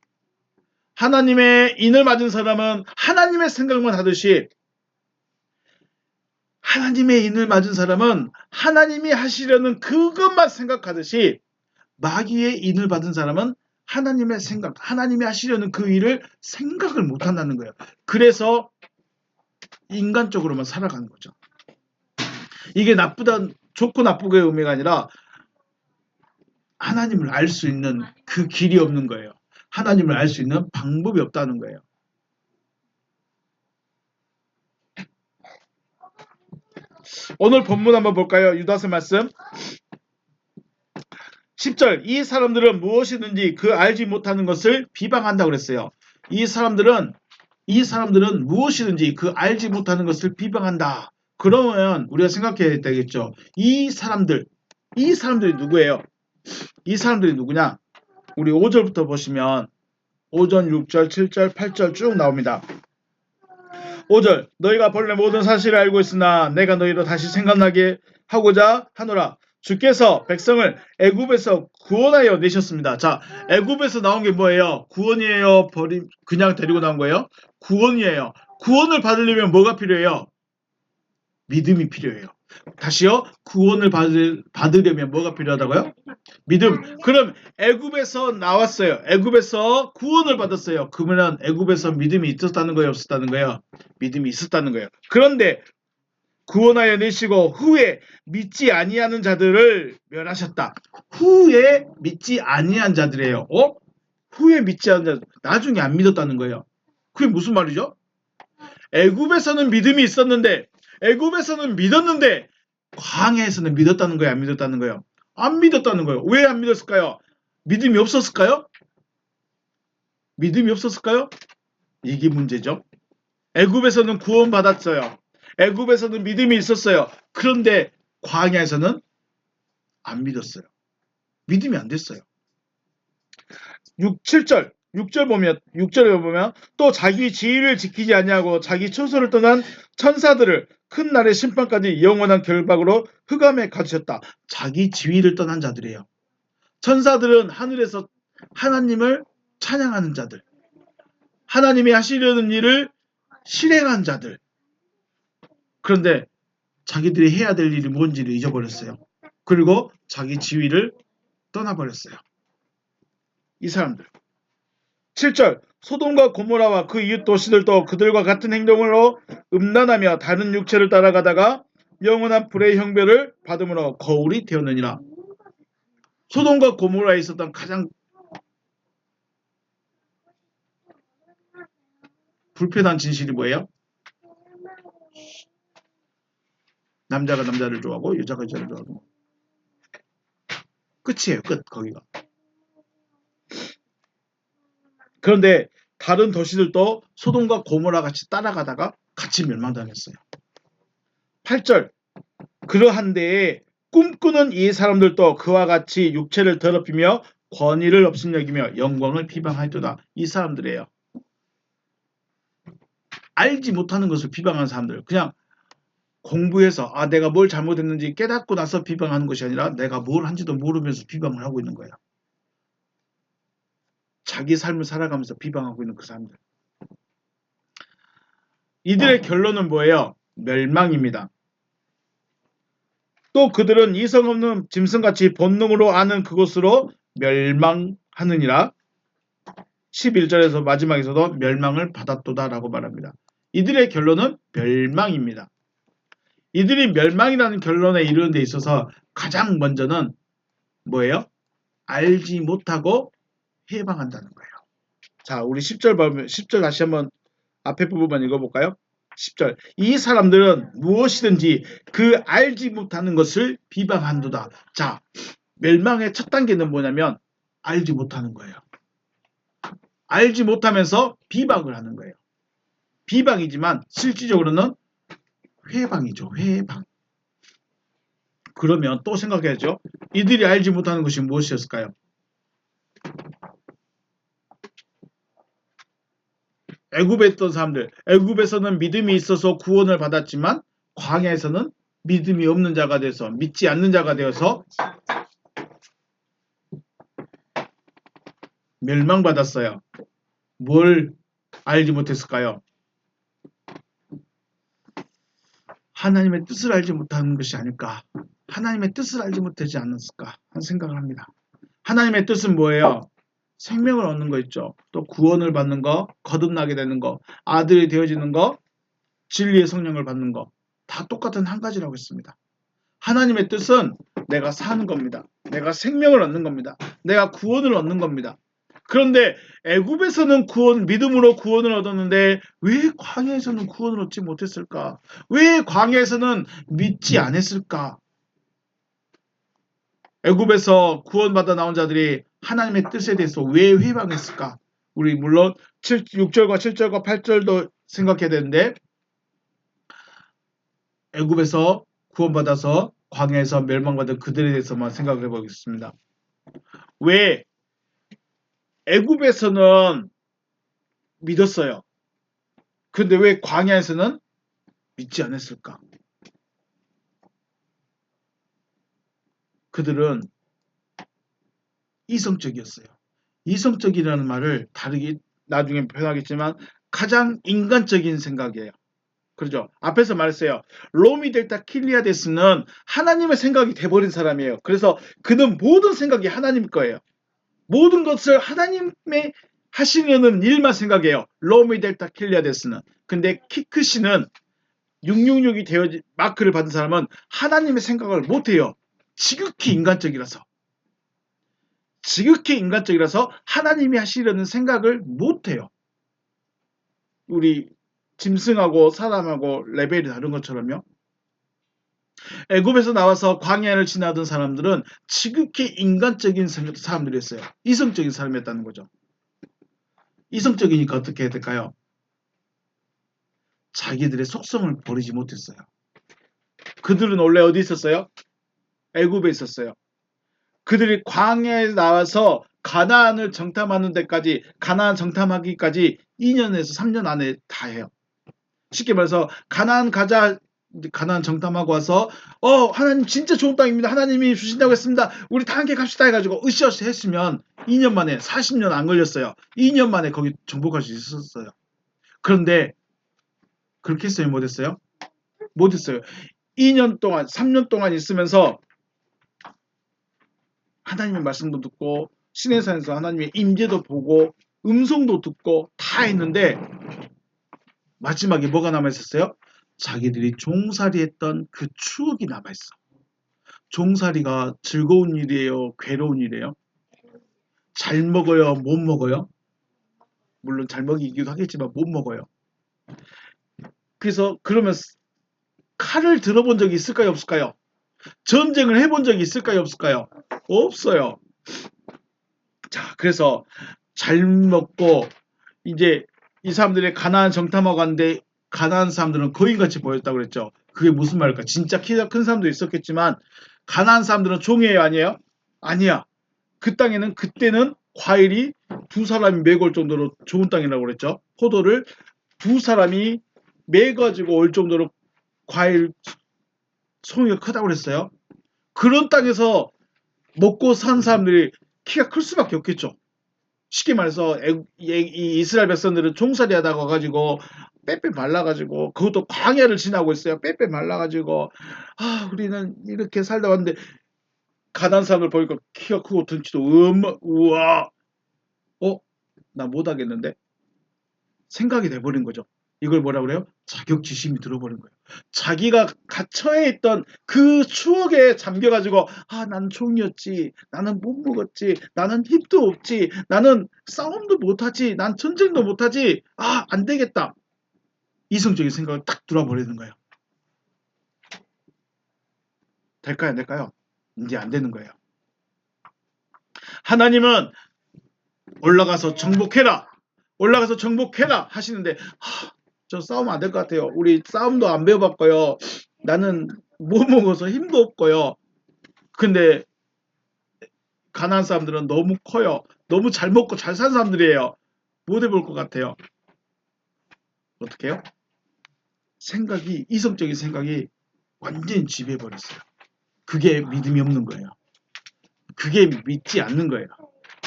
하나님의 인을 맞은 사람은 하나님의 생각만 하듯이 하나님의 인을 맞은 사람은 하나님이 하시려는 그것만 생각하듯이 마귀의 인을 받은 사람은 하나님의 생각, 하나님이 하시려는 그 일을 생각을 못한다는 거예요. 그래서 인간적으로만 살아가는 거죠. 이게 좋고 나쁘고의 의미가 아니라 하나님을 알 수 있는 그 길이 없는 거예요. 하나님을 알 수 있는 방법이 없다는 거예요. 오늘 본문 한번 볼까요? 유다서 말씀 10절 이 사람들은 무엇이든지 그 알지 못하는 것을 비방한다고 그랬어요. 이 사람들은 무엇이든지 그 알지 못하는 것을 비방한다. 그러면 우리가 생각해야 되겠죠. 이 사람들이 누구예요? 이 사람들이 누구냐? 우리 5절부터 보시면 5절, 6절, 7절, 8절 쭉 나옵니다. 5절 너희가 본래 모든 사실을 알고 있으나 내가 너희로 다시 생각나게 하고자 하노라. 주께서 백성을 애굽에서 구원하여 내셨습니다. 자, 애굽에서 나온 게 뭐예요? 구원이에요? 그냥 데리고 나온 거예요? 구원이에요. 구원을 받으려면 뭐가 필요해요? 믿음이 필요해요. 다시요. 구원을 받으려면 뭐가 필요하다고요? 믿음. 그럼 애굽에서 나왔어요. 애굽에서 구원을 받았어요. 그러면 애굽에서 믿음이 있었다는 거예요? 없었다는 거예요? 믿음이 있었다는 거예요. 그런데 구원하여 내시고 후에 믿지 아니하는 자들을 멸하셨다. 후에 믿지 아니한 자들이에요. 후에 믿지 않은 자들. 나중에 안 믿었다는 거예요. 그게 무슨 말이죠? 애굽에서는 믿음이 있었는데, 애굽에서는 믿었는데 광야에서는 믿었다는 거예요, 안 믿었다는 거예요? 안 믿었다는 거예요. 왜 안 믿었을까요? 믿음이 없었을까요? 믿음이 없었을까요? 이게 문제죠. 애굽에서는 구원받았어요. 애굽에서는 믿음이 있었어요. 그런데 광야에서는 안 믿었어요. 믿음이 안 됐어요. 6절에 보면 또 자기 지위를 지키지 아니하고 자기 처소를 떠난 천사들을 큰 날의 심판까지 영원한 결박으로 흑암에 가두셨다. 자기 지위를 떠난 자들이에요. 천사들은 하늘에서 하나님을 찬양하는 자들, 하나님이 하시려는 일을 실행한 자들. 그런데 자기들이 해야 될 일이 뭔지를 잊어버렸어요. 그리고 자기 지위를 떠나버렸어요. 이 사람들. 7절 소돔과 고모라와 그 이웃 도시들도 그들과 같은 행동으로 음란하며 다른 육체를 따라가다가 영원한 불의 형벌을 받음으로 거울이 되었느니라. 소돔과 고모라에 있었던 가장 불편한 진실이 뭐예요? 남자가 남자를 좋아하고 여자가 여자를 좋아하고. 끝이에요. 끝. 거기가. 그런데 다른 도시들도 소돔과 고모라 같이 따라가다가 같이 멸망당했어요. 8절 그러한데 꿈꾸는 이 사람들도 그와 같이 육체를 더럽히며 권위를 업신여기며 영광을 비방하였도다. 이 사람들이에요. 알지 못하는 것을 비방하는 사람들. 그냥 공부해서 내가 뭘 잘못했는지 깨닫고 나서 비방하는 것이 아니라 내가 뭘 한지도 모르면서 비방을 하고 있는 거예요. 자기 삶을 살아가면서 비방하고 있는 그 사람들. 이들의 결론은 뭐예요? 멸망입니다. 또 그들은 이성 없는 짐승같이 본능으로 아는 그것으로 멸망하느니라. 11절에서 마지막에서도 멸망을 받았도다라고 말합니다. 이들의 결론은 멸망입니다. 이들이 멸망이라는 결론에 이르는 데 있어서 가장 먼저는 뭐예요? 알지 못하고 해방한다는 거예요. 자, 우리 10절 보면 10절 다시 한번 앞에 부분만 읽어볼까요? 10절 이 사람들은 무엇이든지 그 알지 못하는 것을 비방한도다. 자, 멸망의 첫 단계는 뭐냐면 알지 못하는 거예요. 알지 못하면서 비방을 하는 거예요. 비방이지만 실질적으로는 회방이죠. 회방. 그러면 또 생각해야죠. 이들이 알지 못하는 것이 무엇이었을까요? 애굽에 있던 사람들, 애굽에서는 믿음이 있어서 구원을 받았지만 광야에서는 믿음이 없는 자가 돼서 믿지 않는 자가 되어서 멸망받았어요. 뭘 알지 못했을까요? 하나님의 뜻을 알지 못하는 것이 아닐까? 하나님의 뜻을 알지 못하지 않았을까? 하는 생각을 합니다. 하나님의 뜻은 뭐예요? 생명을 얻는 거 있죠. 또 구원을 받는 거, 거듭나게 되는 거, 아들이 되어지는 거, 진리의 성령을 받는 거. 다 똑같은 한 가지라고 했습니다. 하나님의 뜻은 내가 사는 겁니다. 내가 생명을 얻는 겁니다. 내가 구원을 얻는 겁니다. 그런데 애굽에서는 믿음으로 구원을 얻었는데 왜 광야에서는 구원을 얻지 못했을까? 왜 광야에서는 믿지 않았을까? 애굽에서 구원받아 나온 자들이 하나님의 뜻에 대해서 왜 회방했을까? 우리 물론 6절과 7절과 8절도 생각해야 되는데 애굽에서 구원받아서 광야에서 멸망받은 그들에 대해서만 생각을 해보겠습니다. 왜 애굽에서는 믿었어요. 근데 왜 광야에서는 믿지 않았을까? 그들은 이성적이었어요. 이성적이라는 말을 다르게 나중에 표현하겠지만 가장 인간적인 생각이에요. 그렇죠? 앞에서 말했어요. 로미 델타 킬리아데스는 하나님의 생각이 돼버린 사람이에요. 그래서 그는 모든 생각이 하나님 거예요. 모든 것을 하나님의 하시려는 일만 생각해요. 로미 델타 킬리아데스는. 근데 키크씨는 666이 되어 마크를 받은 사람은 하나님의 생각을 못해요. 지극히 인간적이라서. 지극히 인간적이라서 하나님이 하시려는 생각을 못해요. 우리 짐승하고 사람하고 레벨이 다른 것처럼요. 애굽에서 나와서 광야를 지나던 사람들은 지극히 인간적인 사람들이었어요. 이성적인 사람이었다는 거죠. 이성적이니까 어떻게 해야 될까요? 자기들의 속성을 버리지 못했어요. 그들은 원래 어디 있었어요? 애굽에 있었어요. 그들이 광야에 나와서 가나안을 정탐하는 데까지, 가나안 정탐하기까지 2년에서 3년 안에 다 해요. 쉽게 말해서 가나안 가자, 가나안 정탐하고 와서 하나님 진짜 좋은 땅입니다. 하나님이 주신다고 했습니다. 우리 다 함께 갑시다 해가지고 으쌰으쌰 했으면 2년 만에, 40년 안 걸렸어요. 2년 만에 거기 정복할 수 있었어요. 그런데 그렇게 했어요? 못했어요? 못했어요. 2년 동안, 3년 동안 있으면서 하나님의 말씀도 듣고 시내산에서 하나님의 임재도 보고 음성도 듣고 다 했는데 마지막에 뭐가 남아있었어요? 자기들이 종살이했던 그 추억이 남아있어. 종살이가 즐거운 일이에요? 괴로운 일이에요? 잘 먹어요? 못 먹어요? 물론 잘 먹이기도 하겠지만 못 먹어요. 그래서 그러면 칼을 들어본 적이 있을까요? 없을까요? 전쟁을 해본 적이 있을까요? 없을까요? 없어요. 자, 그래서 잘 먹고 이제 이 사람들이 가나안 정탐하고 갔는데 가나안 사람들은 거인같이 보였다고 그랬죠. 그게 무슨 말일까? 진짜 키가 큰 사람도 있었겠지만 가나안 사람들은 종이에요, 아니에요? 아니야. 그 땅에는 그때는 과일이 두 사람이 매걸 정도로 좋은 땅이라고 그랬죠. 포도를 두 사람이 매가지고 올 정도로 과일 송이가 크다고 그랬어요. 그런 땅에서 먹고 산 사람들이 키가 클 수밖에 없겠죠. 쉽게 말해서 이 이스라엘 백성들은 종살이 하다가 와가지고 빼빼 말라가지고 그것도 광야를 지나고 있어요. 빼빼 말라가지고 우리는 이렇게 살다 왔는데 가난한 사람을 보니까 키가 크고 덩치도 우와 나 못하겠는데 생각이 돼버린 거죠. 이걸 뭐라 그래요? 자격지심이 들어버린 거예요. 자기가 갇혀에 있던 그 추억에 잠겨가지고 난 종이었지, 나는 못 먹었지, 나는 힘도 없지, 나는 싸움도 못하지, 난 전쟁도 못하지, 안 되겠다. 이성적인 생각을 딱 들어버리는 거예요. 될까요? 안 될까요? 이제 안 되는 거예요. 하나님은 올라가서 정복해라 하시는데 저 싸우면 안 될 것 같아요. 우리 싸움도 안 배워봤고요. 나는 못 먹어서 힘도 없고요. 근데 가난한 사람들은 너무 커요. 너무 잘 먹고 잘 산 사람들이에요. 못 해볼 것 같아요. 어떻게 해요? 이성적인 생각이 완전히 지배해버렸어요. 그게 믿음이 없는 거예요. 그게 믿지 않는 거예요.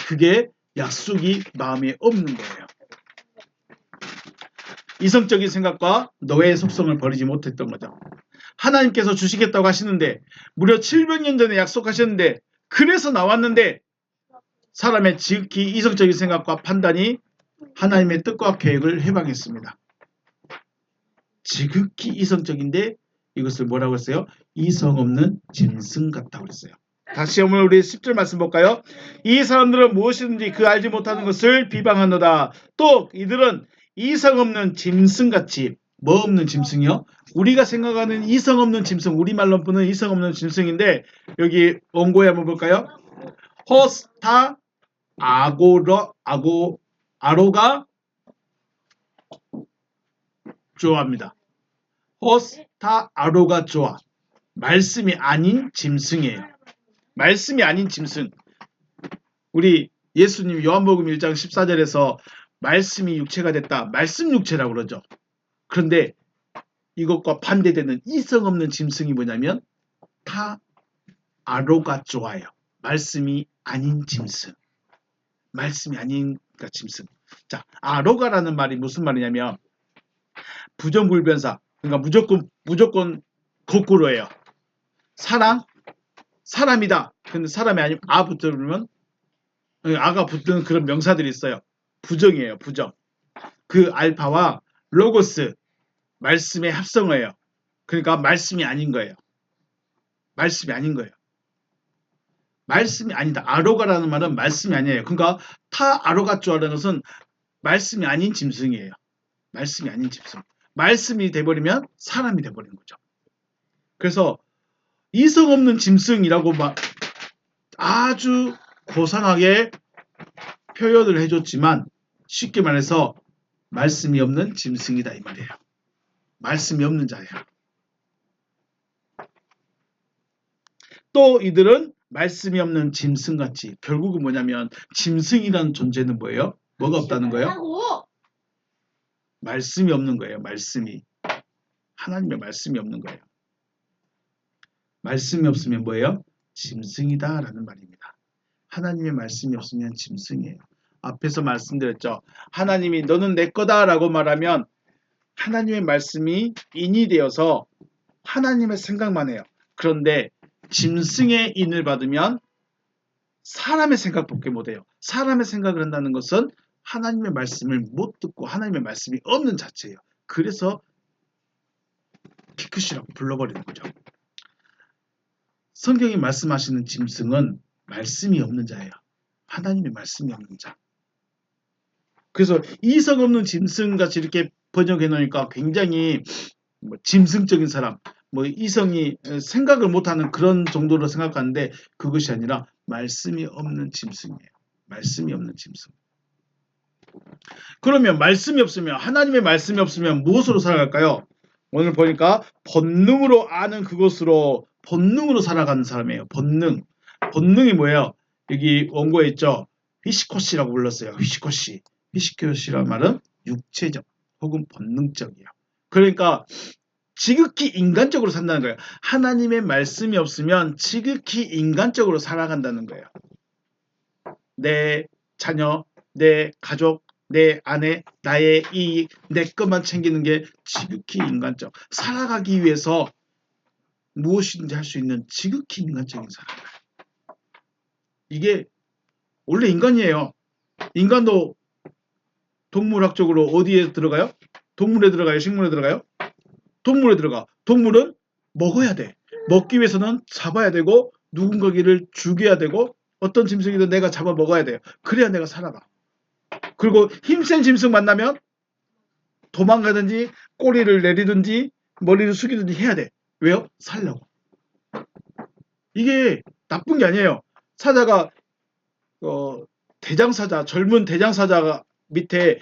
그게 약속이 마음에 없는 거예요. 이성적인 생각과 노예의 속성을 버리지 못했던 거죠. 하나님께서 주시겠다고 하시는데 무려 700년 전에 약속하셨는데 그래서 나왔는데 사람의 지극히 이성적인 생각과 판단이 하나님의 뜻과 계획을 해방했습니다. 지극히 이성적인데 이것을 뭐라고 했어요? 이성 없는 짐승 같다고 그랬어요. 다시 한번 우리 10절 말씀 볼까요? 이 사람들은 무엇이든지 그 알지 못하는 것을 비방하노다. 또 이들은 이성 없는 짐승같이 뭐 없는 짐승이요? 우리가 생각하는 이성 없는 짐승, 우리말로 부르는 이성 없는 짐승인데 여기 원고에 한번 볼까요? 호스타 아로가 좋아합니다. 호스타 아로가 좋아. 말씀이 아닌 짐승이에요. 말씀이 아닌 짐승. 우리 예수님 요한복음 1장 14절에서 말씀이 육체가 됐다. 말씀 육체라고 그러죠. 그런데 이것과 반대되는 이성 없는 짐승이 뭐냐면 타 아로가 좋아요. 말씀이 아닌 짐승. 말씀이 아닌 짐승. 자, 아로가라는 말이 무슨 말이냐면 부정불변사. 그러니까 무조건 거꾸로예요. 사람이다. 근데 사람이 아니면 붙으면 아가 붙는 그런 명사들이 있어요. 부정이에요. 부정. 그 알파와 로고스 말씀의 합성어예요. 그러니까 말씀이 아닌 거예요. 말씀이 아닌 거예요. 말씀이 아니다. 아로가라는 말은 말씀이 아니에요. 그러니까 타 아로가쪼라는 것은 말씀이 아닌 짐승이에요. 말씀이 아닌 짐승. 말씀이 돼버리면 사람이 돼버리는 거죠. 그래서 이성 없는 짐승이라고 막 아주 고상하게 표현을 해줬지만 쉽게 말해서 말씀이 없는 짐승이다 이 말이에요. 말씀이 없는 자예요. 또 이들은 말씀이 없는 짐승같이 결국은 뭐냐면 짐승이라는 존재는 뭐예요? 뭐가 없다는 거예요? 말씀이 없는 거예요. 말씀이. 하나님의 말씀이 없는 거예요. 말씀이 없으면 뭐예요? 짐승이다라는 말입니다. 하나님의 말씀이 없으면 짐승이에요. 앞에서 말씀드렸죠. 하나님이 너는 내 거다라고 말하면 하나님의 말씀이 인이 되어서 하나님의 생각만 해요. 그런데 짐승의 인을 받으면 사람의 생각밖에 못해요. 사람의 생각을 한다는 것은 하나님의 말씀을 못 듣고 하나님의 말씀이 없는 자체예요. 그래서 피크시라고 불러버리는 거죠. 성경이 말씀하시는 짐승은 말씀이 없는 자예요. 하나님의 말씀이 없는 자. 그래서 이성 없는 짐승같이 이렇게 번역해 놓으니까 굉장히 짐승적인 사람, 이성이 생각을 못하는 그런 정도로 생각하는데 그것이 아니라 말씀이 없는 짐승이에요. 말씀이 없는 짐승. 그러면 말씀이 없으면 하나님의 말씀이 없으면 무엇으로 살아갈까요? 오늘 보니까 본능으로 아는 그것으로 본능으로 살아가는 사람이에요. 본능. 본능이 뭐예요? 여기 원고에 있죠. 히시코시라고 불렀어요. 히시코시. 히시코시라는 말은 육체적 혹은 본능적이에요. 그러니까 지극히 인간적으로 산다는 거예요. 하나님의 말씀이 없으면 지극히 인간적으로 살아간다는 거예요. 내 자녀, 내 가족, 내 아내, 나의 이익, 내 것만 챙기는 게 지극히 인간적. 살아가기 위해서 무엇이든지 할 수 있는 지극히 인간적인 사람. 이게 원래 인간이에요. 인간도 동물학적으로 어디에 들어가요? 동물에 들어가요? 식물에 들어가요? 동물에 들어가. 동물은 먹어야 돼. 먹기 위해서는 잡아야 되고 누군가를 죽여야 되고 어떤 짐승이든 내가 잡아 먹어야 돼요. 그래야 내가 살아가. 그리고 힘센 짐승 만나면 도망가든지 꼬리를 내리든지 머리를 숙이든지 해야 돼. 왜요? 살려고. 이게 나쁜 게 아니에요. 사자가 대장사자, 젊은 대장사자 밑에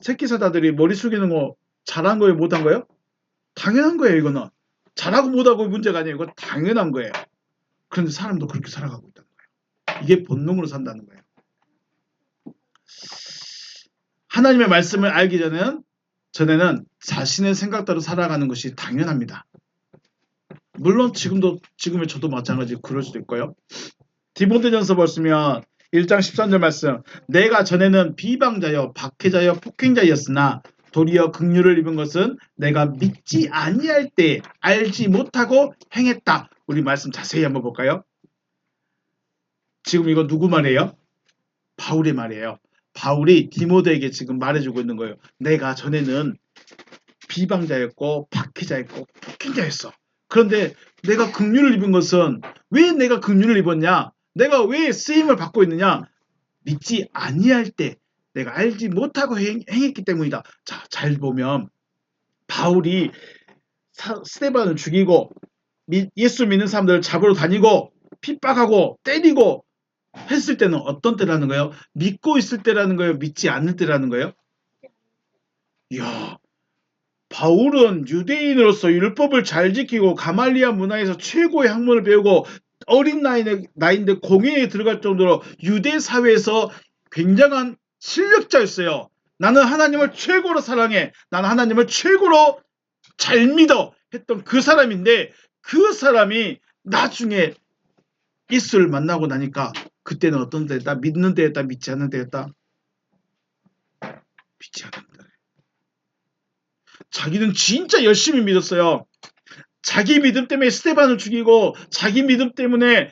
새끼 사자들이 머리 숙이는 거 잘한 거예요? 못한 거예요? 당연한 거예요. 이거는. 잘하고 못하고 문제가 아니에요. 이건 당연한 거예요. 그런데 사람도 그렇게 살아가고 있다는 거예요. 이게 본능으로 산다는 거예요. 하나님의 말씀을 알기 전에는 자신의 생각대로 살아가는 것이 당연합니다. 물론 지금의 저도 마찬가지로 그럴 수도 있고요. 디모데전서 보시면 1장 13절 말씀. 내가 전에는 비방자여 박해자여 폭행자였으나 도리어 긍휼을 입은 것은 내가 믿지 아니할 때 알지 못하고 행했다. 우리 말씀 자세히 한번 볼까요? 지금 이거 누구 말이에요? 바울의 말이에요. 바울이 디모데에게 지금 말해주고 있는 거예요. 내가 전에는 비방자였고 박해자였고 폭행자였어. 그런데 내가 긍휼을 입은 것은 왜 내가 긍휼을 입었냐? 내가 왜 쓰임을 받고 있느냐? 믿지 아니할 때 내가 알지 못하고 행했기 때문이다. 자, 잘 보면 바울이 스데반을 죽이고 예수 믿는 사람들을 잡으러 다니고 핍박하고 때리고 했을 때는 어떤 때라는 거예요? 믿고 있을 때라는 거예요? 믿지 않을 때라는 거예요? 이야, 바울은 유대인으로서 율법을 잘 지키고 가말리아 문화에서 최고의 학문을 배우고 어린 나이인데 공회에 들어갈 정도로 유대 사회에서 굉장한 실력자였어요. 나는 하나님을 최고로 사랑해. 나는 하나님을 최고로 잘 믿어. 했던 그 사람인데 그 사람이 나중에 예수를 만나고 나니까 그때는 어떤 때였다? 믿는 때였다? 믿지 않는 때였다? 믿지 않는 때. 자기는 진짜 열심히 믿었어요. 자기 믿음 때문에 스데반을 죽이고 자기 믿음 때문에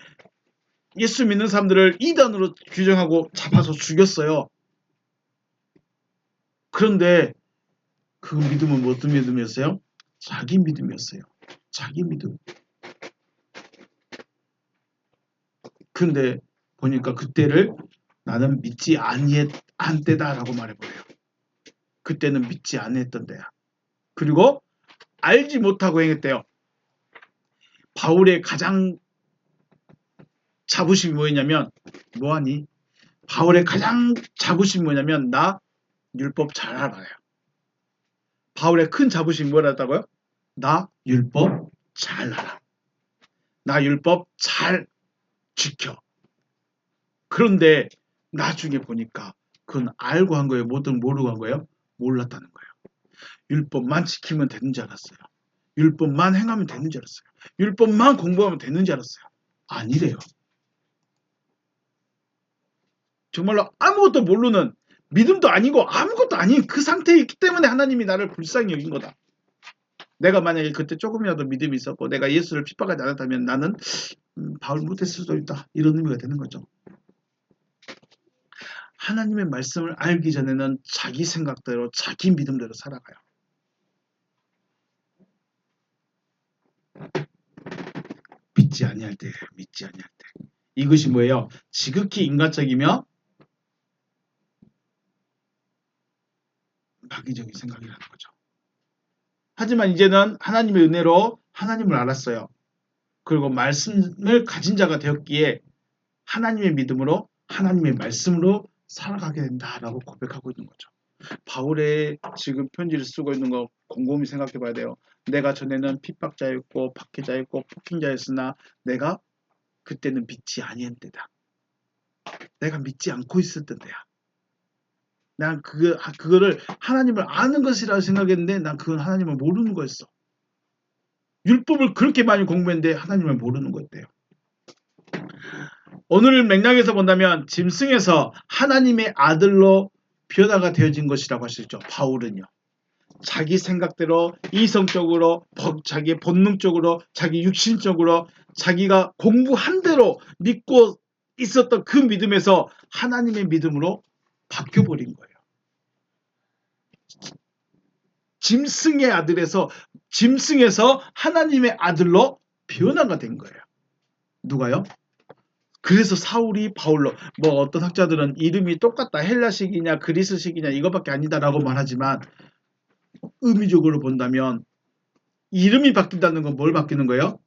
예수 믿는 사람들을 이단으로 규정하고 잡아서 죽였어요. 그런데 그 믿음은 무슨 믿음이었어요? 자기 믿음이었어요. 자기 믿음. 근데 보니까 그때를 나는 믿지 아니한 때다라고 말해버려요. 그때는 믿지 않았던 때야. 그리고 알지 못하고 행했대요. 바울의 가장 자부심이 뭐였냐면 뭐하니? 바울의 가장 자부심이 뭐냐면 나 율법 잘 알아요. 바울의 큰 자부심이 뭐였다고요? 나 율법 잘 알아. 나 율법 잘 지켜. 그런데 나중에 보니까 그건 알고 한 거예요? 모르고 한 거예요? 몰랐다는 거예요. 율법만 지키면 되는 줄 알았어요. 율법만 행하면 되는 줄 알았어요. 율법만 공부하면 되는 줄 알았어요. 아니래요. 정말로 아무것도 모르는 믿음도 아니고 아무것도 아닌 그 상태에 있기 때문에 하나님이 나를 불쌍히 여긴 거다. 내가 만약에 그때 조금이라도 믿음이 있었고 내가 예수를 핍박하지 않았다면 나는 바울 못했을 수도 있다. 이런 의미가 되는 거죠. 하나님의 말씀을 알기 전에는 자기 생각대로 자기 믿음대로 살아가요. 믿지 아니할 때, 믿지 아니할 때. 이것이 뭐예요? 지극히 인간적이며 마귀적인 생각이라는 거죠. 하지만 이제는 하나님의 은혜로 하나님을 알았어요. 그리고 말씀을 가진 자가 되었기에 하나님의 믿음으로 하나님의 말씀으로 살아가게 된다라고 고백하고 있는 거죠. 바울의 지금 편지를 쓰고 있는 거 곰곰이 생각해 봐야 돼요. 내가 전에는 핍박자였고 박해자였고 폭행자였으나 내가 그때는 믿지 아니한 때다. 내가 믿지 않고 있을 때야. 난 그거를 하나님을 아는 것이라 생각했는데 난 그건 하나님을 모르는 거였어. 율법을 그렇게 많이 공부했는데 하나님을 모르는 거였대요. 오늘 맥락에서 본다면 짐승에서 하나님의 아들로 변화가 되어진 것이라고 할 수 있죠. 바울은요. 자기 생각대로 이성적으로 자기의 본능적으로 자기 육신적으로 자기가 공부한 대로 믿고 있었던 그 믿음에서 하나님의 믿음으로 바뀌어버린 거예요. 짐승에서 하나님의 아들로 변화가 된 거예요. 누가요? 그래서 사울이 바울로 어떤 학자들은 이름이 똑같다 헬라식이냐 그리스식이냐 이것밖에 아니다라고 말하지만 의미적으로 본다면 이름이 바뀐다는 건 뭘 바뀌는 거예요?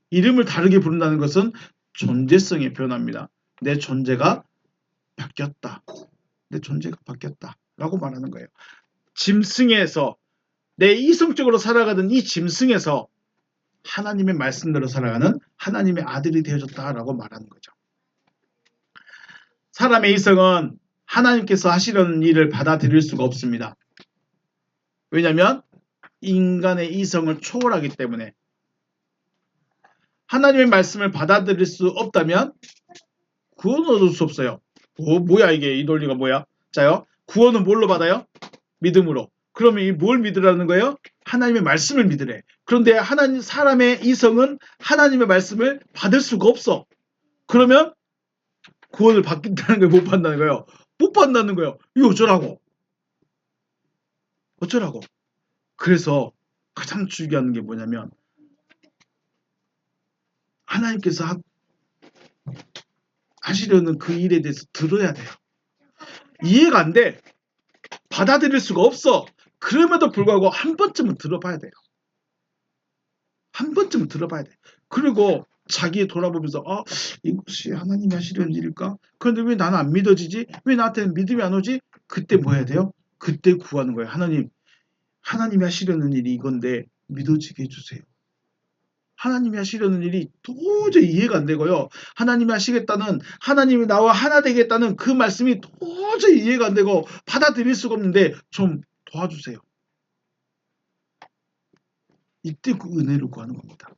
이름을 다르게 부른다는 것은 존재성의 변화입니다. 내 존재가 바뀌었다. 내 존재가 바뀌었다 라고 말하는 거예요. 짐승에서 내 이성적으로 살아가던 이 짐승에서 하나님의 말씀대로 살아가는 하나님의 아들이 되어졌다라고 말하는 거죠. 사람의 이성은 하나님께서 하시려는 일을 받아들일 수가 없습니다. 왜냐하면 인간의 이성을 초월하기 때문에 하나님의 말씀을 받아들일 수 없다면 구원을 얻을 수 없어요. 뭐야 이게 이 논리가 뭐야? 자요. 구원은 뭘로 받아요? 믿음으로. 그러면 이 뭘 믿으라는 거예요? 하나님의 말씀을 믿으래. 그런데 사람의 이성은 하나님의 말씀을 받을 수가 없어. 그러면 구원을 받겠다는 걸 못 받는다는 거예요. 못 받는다는 거예요. 이거 어쩌라고? 어쩌라고? 그래서 가장 중요한 게 뭐냐면 하나님께서 하시려는 그 일에 대해서 들어야 돼요. 이해가 안 돼. 받아들일 수가 없어. 그럼에도 불구하고 한 번쯤은 들어봐야 돼요. 한 번쯤은 들어봐야 돼. 그리고 자기 돌아보면서 이것이 하나님이 하시려는 일일까? 그런데 왜 나는 안 믿어지지? 왜 나한테는 믿음이 안 오지? 그때 뭐 해야 돼요? 그때 구하는 거예요. 하나님이 하시려는 일이 이건데 믿어지게 해주세요. 하나님이 하시려는 일이 도저히 이해가 안 되고요. 하나님이 나와 하나 되겠다는 그 말씀이 도저히 이해가 안 되고 받아들일 수가 없는데 좀 도와주세요. 이때 그 은혜를 구하는 겁니다.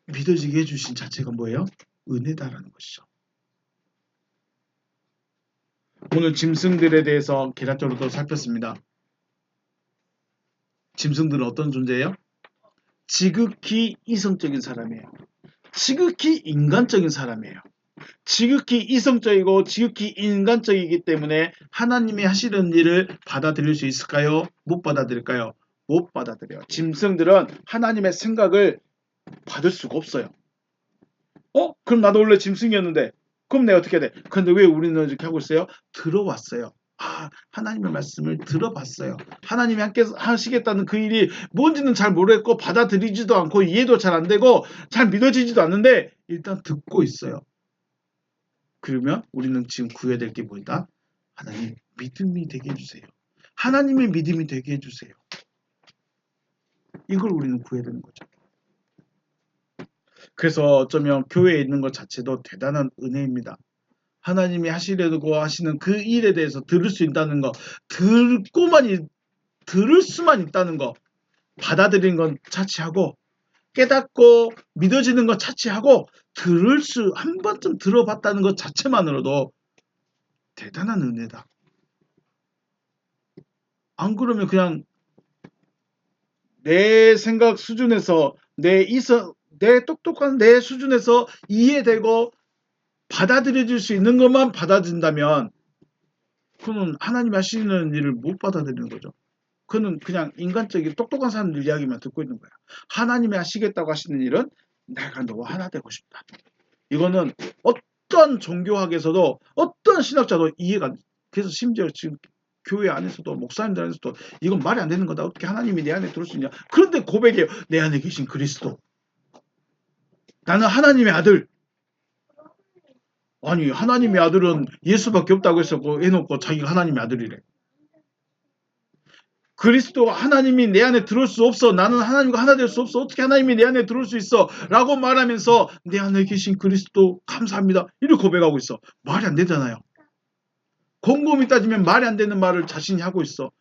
믿어지게 해주신 자체가 뭐예요? 은혜다라는 것이죠. 오늘 짐승들에 대해서 계략적으로 살폈습니다. 짐승들은 어떤 존재예요? 지극히 이성적인 사람이에요. 지극히 인간적인 사람이에요. 지극히 이성적이고 지극히 인간적이기 때문에 하나님이 하시는 일을 받아들일 수 있을까요? 못 받아들일까요? 못 받아들여요. 짐승들은 하나님의 생각을 받을 수가 없어요. 그럼 나도 원래 짐승이었는데 그럼 내가 어떻게 해야 돼? 그런데 왜 우리는 이렇게 하고 있어요? 들어왔어요. 하나님의 말씀을 들어봤어요. 하나님이 함께 하시겠다는 그 일이 뭔지는 잘 모르겠고 받아들이지도 않고 이해도 잘 안 되고 잘 믿어지지도 않는데 일단 듣고 있어요. 그러면 우리는 지금 구해야 될 게 뭐다? 하나님 믿음이 되게 해주세요. 하나님의 믿음이 되게 해주세요. 이걸 우리는 구해야 되는 거죠. 그래서 어쩌면 교회에 있는 것 자체도 대단한 은혜입니다. 하나님이 하시려고 하시는 그 일에 대해서 들을 수 있다는 거, 들을 수만 있다는 거, 받아들이는 건 차치하고 깨닫고 믿어지는 건 차치하고 한 번쯤 들어봤다는 것 자체만으로도 대단한 은혜다. 안 그러면 그냥 내 생각 수준에서 내 똑똑한 내 수준에서 이해되고 받아들여질 수 있는 것만 받아들인다면 그는 하나님이 하시는 일을 못 받아들이는 거죠. 그는 그냥 인간적인 똑똑한 사람들 이야기만 듣고 있는 거야. 하나님이 하시겠다고 하시는 일은 내가 너와 하나 되고 싶다. 이거는 어떤 종교학에서도 어떤 신학자도 이해가 안 돼. 그래서 심지어 지금 교회 안에서도 목사님들 안에서도 이건 말이 안 되는 거다. 어떻게 하나님이 내 안에 들어올 수 있냐. 그런데 고백해요. 내 안에 계신 그리스도. 나는 하나님의 아들. 아니 하나님의 아들은 예수밖에 없다고 해놓고 자기가 하나님의 아들이래. 그리스도 하나님이 내 안에 들어올 수 없어. 나는 하나님과 하나 될 수 없어. 어떻게 하나님이 내 안에 들어올 수 있어? 라고 말하면서 내 안에 계신 그리스도 감사합니다. 이렇게 고백하고 있어. 말이 안 되잖아요. 곰곰이 따지면 말이 안 되는 말을 자신이 하고 있어.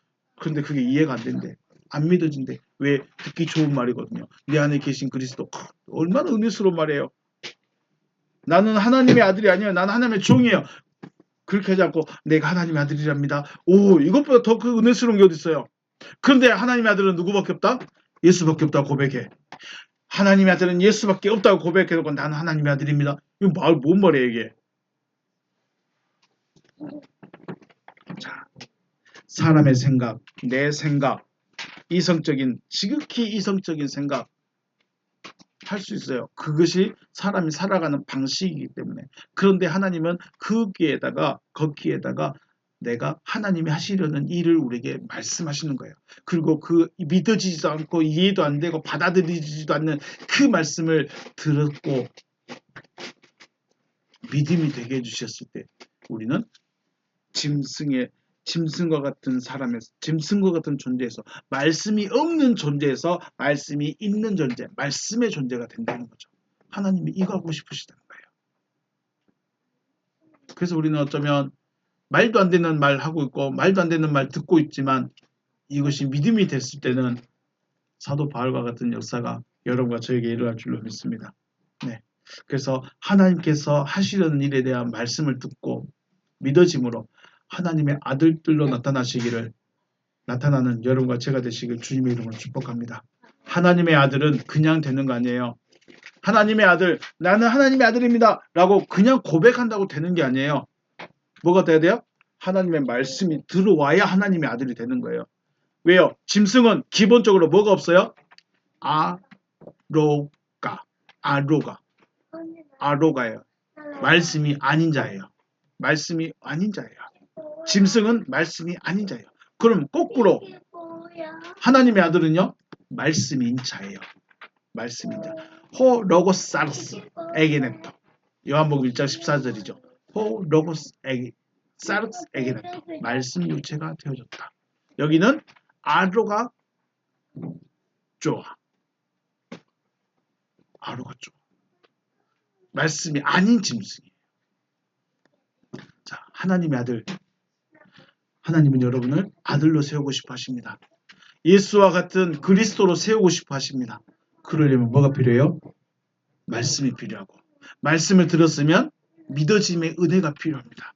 그런데 그게 이해가 안 된대. 안 믿어진대. 왜? 듣기 좋은 말이거든요. 내 안에 계신 그리스도. 얼마나 은혜스러운 말이에요. 나는 하나님의 아들이 아니에요. 나는 하나님의 종이에요. 그렇게 하지 않고 내가 하나님의 아들이랍니다. 오, 이것보다 더 그 은혜스러운 게 어디 있어요? 그런데 하나님의 아들은 누구밖에 없다? 예수밖에 없다고 고백해. 하나님의 아들은 예수밖에 없다고 고백해놓고 나는 하나님의 아들입니다. 이거 뭔 말이에요 이게? 자, 사람의 생각, 내 생각, 지극히 이성적인 생각 할 수 있어요. 그것이 사람이 살아가는 방식이기 때문에. 그런데 하나님은 거기에다가 내가 하나님이 하시려는 일을 우리에게 말씀하시는 거예요. 그리고 그 믿어지지도 않고 이해도 안 되고 받아들이지도 않는 그 말씀을 들었고 믿음이 되게 해주셨을 때 우리는 짐승과 같은 존재에서 말씀이 없는 존재에서 말씀이 있는 존재, 말씀의 존재가 된다는 거죠. 하나님이 이거 하고 싶으시다는 거예요. 그래서 우리는 어쩌면 말도 안 되는 말 하고 있고 말도 안 되는 말 듣고 있지만 이것이 믿음이 됐을 때는 사도 바울과 같은 역사가 여러분과 저에게 일어날 줄로 믿습니다. 네. 그래서 하나님께서 하시려는 일에 대한 말씀을 듣고 믿어짐으로 하나님의 아들들로 나타나는 여러분과 제가 되시길 주님의 이름으로 축복합니다. 하나님의 아들은 그냥 되는 거 아니에요. 하나님의 아들, 나는 하나님의 아들입니다 라고 그냥 고백한다고 되는 게 아니에요. 뭐가 돼야 돼요? 하나님의 말씀이 들어와야 하나님의 아들이 되는 거예요. 왜요? 짐승은 기본적으로 뭐가 없어요? 아로가예요. 말씀이 아닌 자예요. 말씀이 아닌 자예요. 짐승은 말씀이 아닌 자예요. 그럼 거꾸로 하나님의 아들은요? 말씀인 자예요. 말씀인 자. 호 로고사르스 에게넥토. 요한복음 1장 14절이죠. 호 로고스 사르스 에게넥토. 말씀 육체가 되어졌다. 여기는 아로가 좋아. 아로가 좋아. 말씀이 아닌 짐승이에요. 자, 하나님의 아들. 하나님은 여러분을 아들로 세우고 싶어 하십니다. 예수와 같은 그리스도로 세우고 싶어 하십니다. 그러려면 뭐가 필요해요? 말씀이 필요하고 말씀을 들었으면 믿어짐의 은혜가 필요합니다.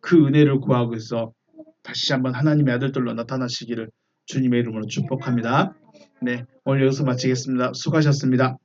그 은혜를 구하고 있어 다시 한번 하나님의 아들들로 나타나시기를 주님의 이름으로 축복합니다. 네, 오늘 여기서 마치겠습니다. 수고하셨습니다.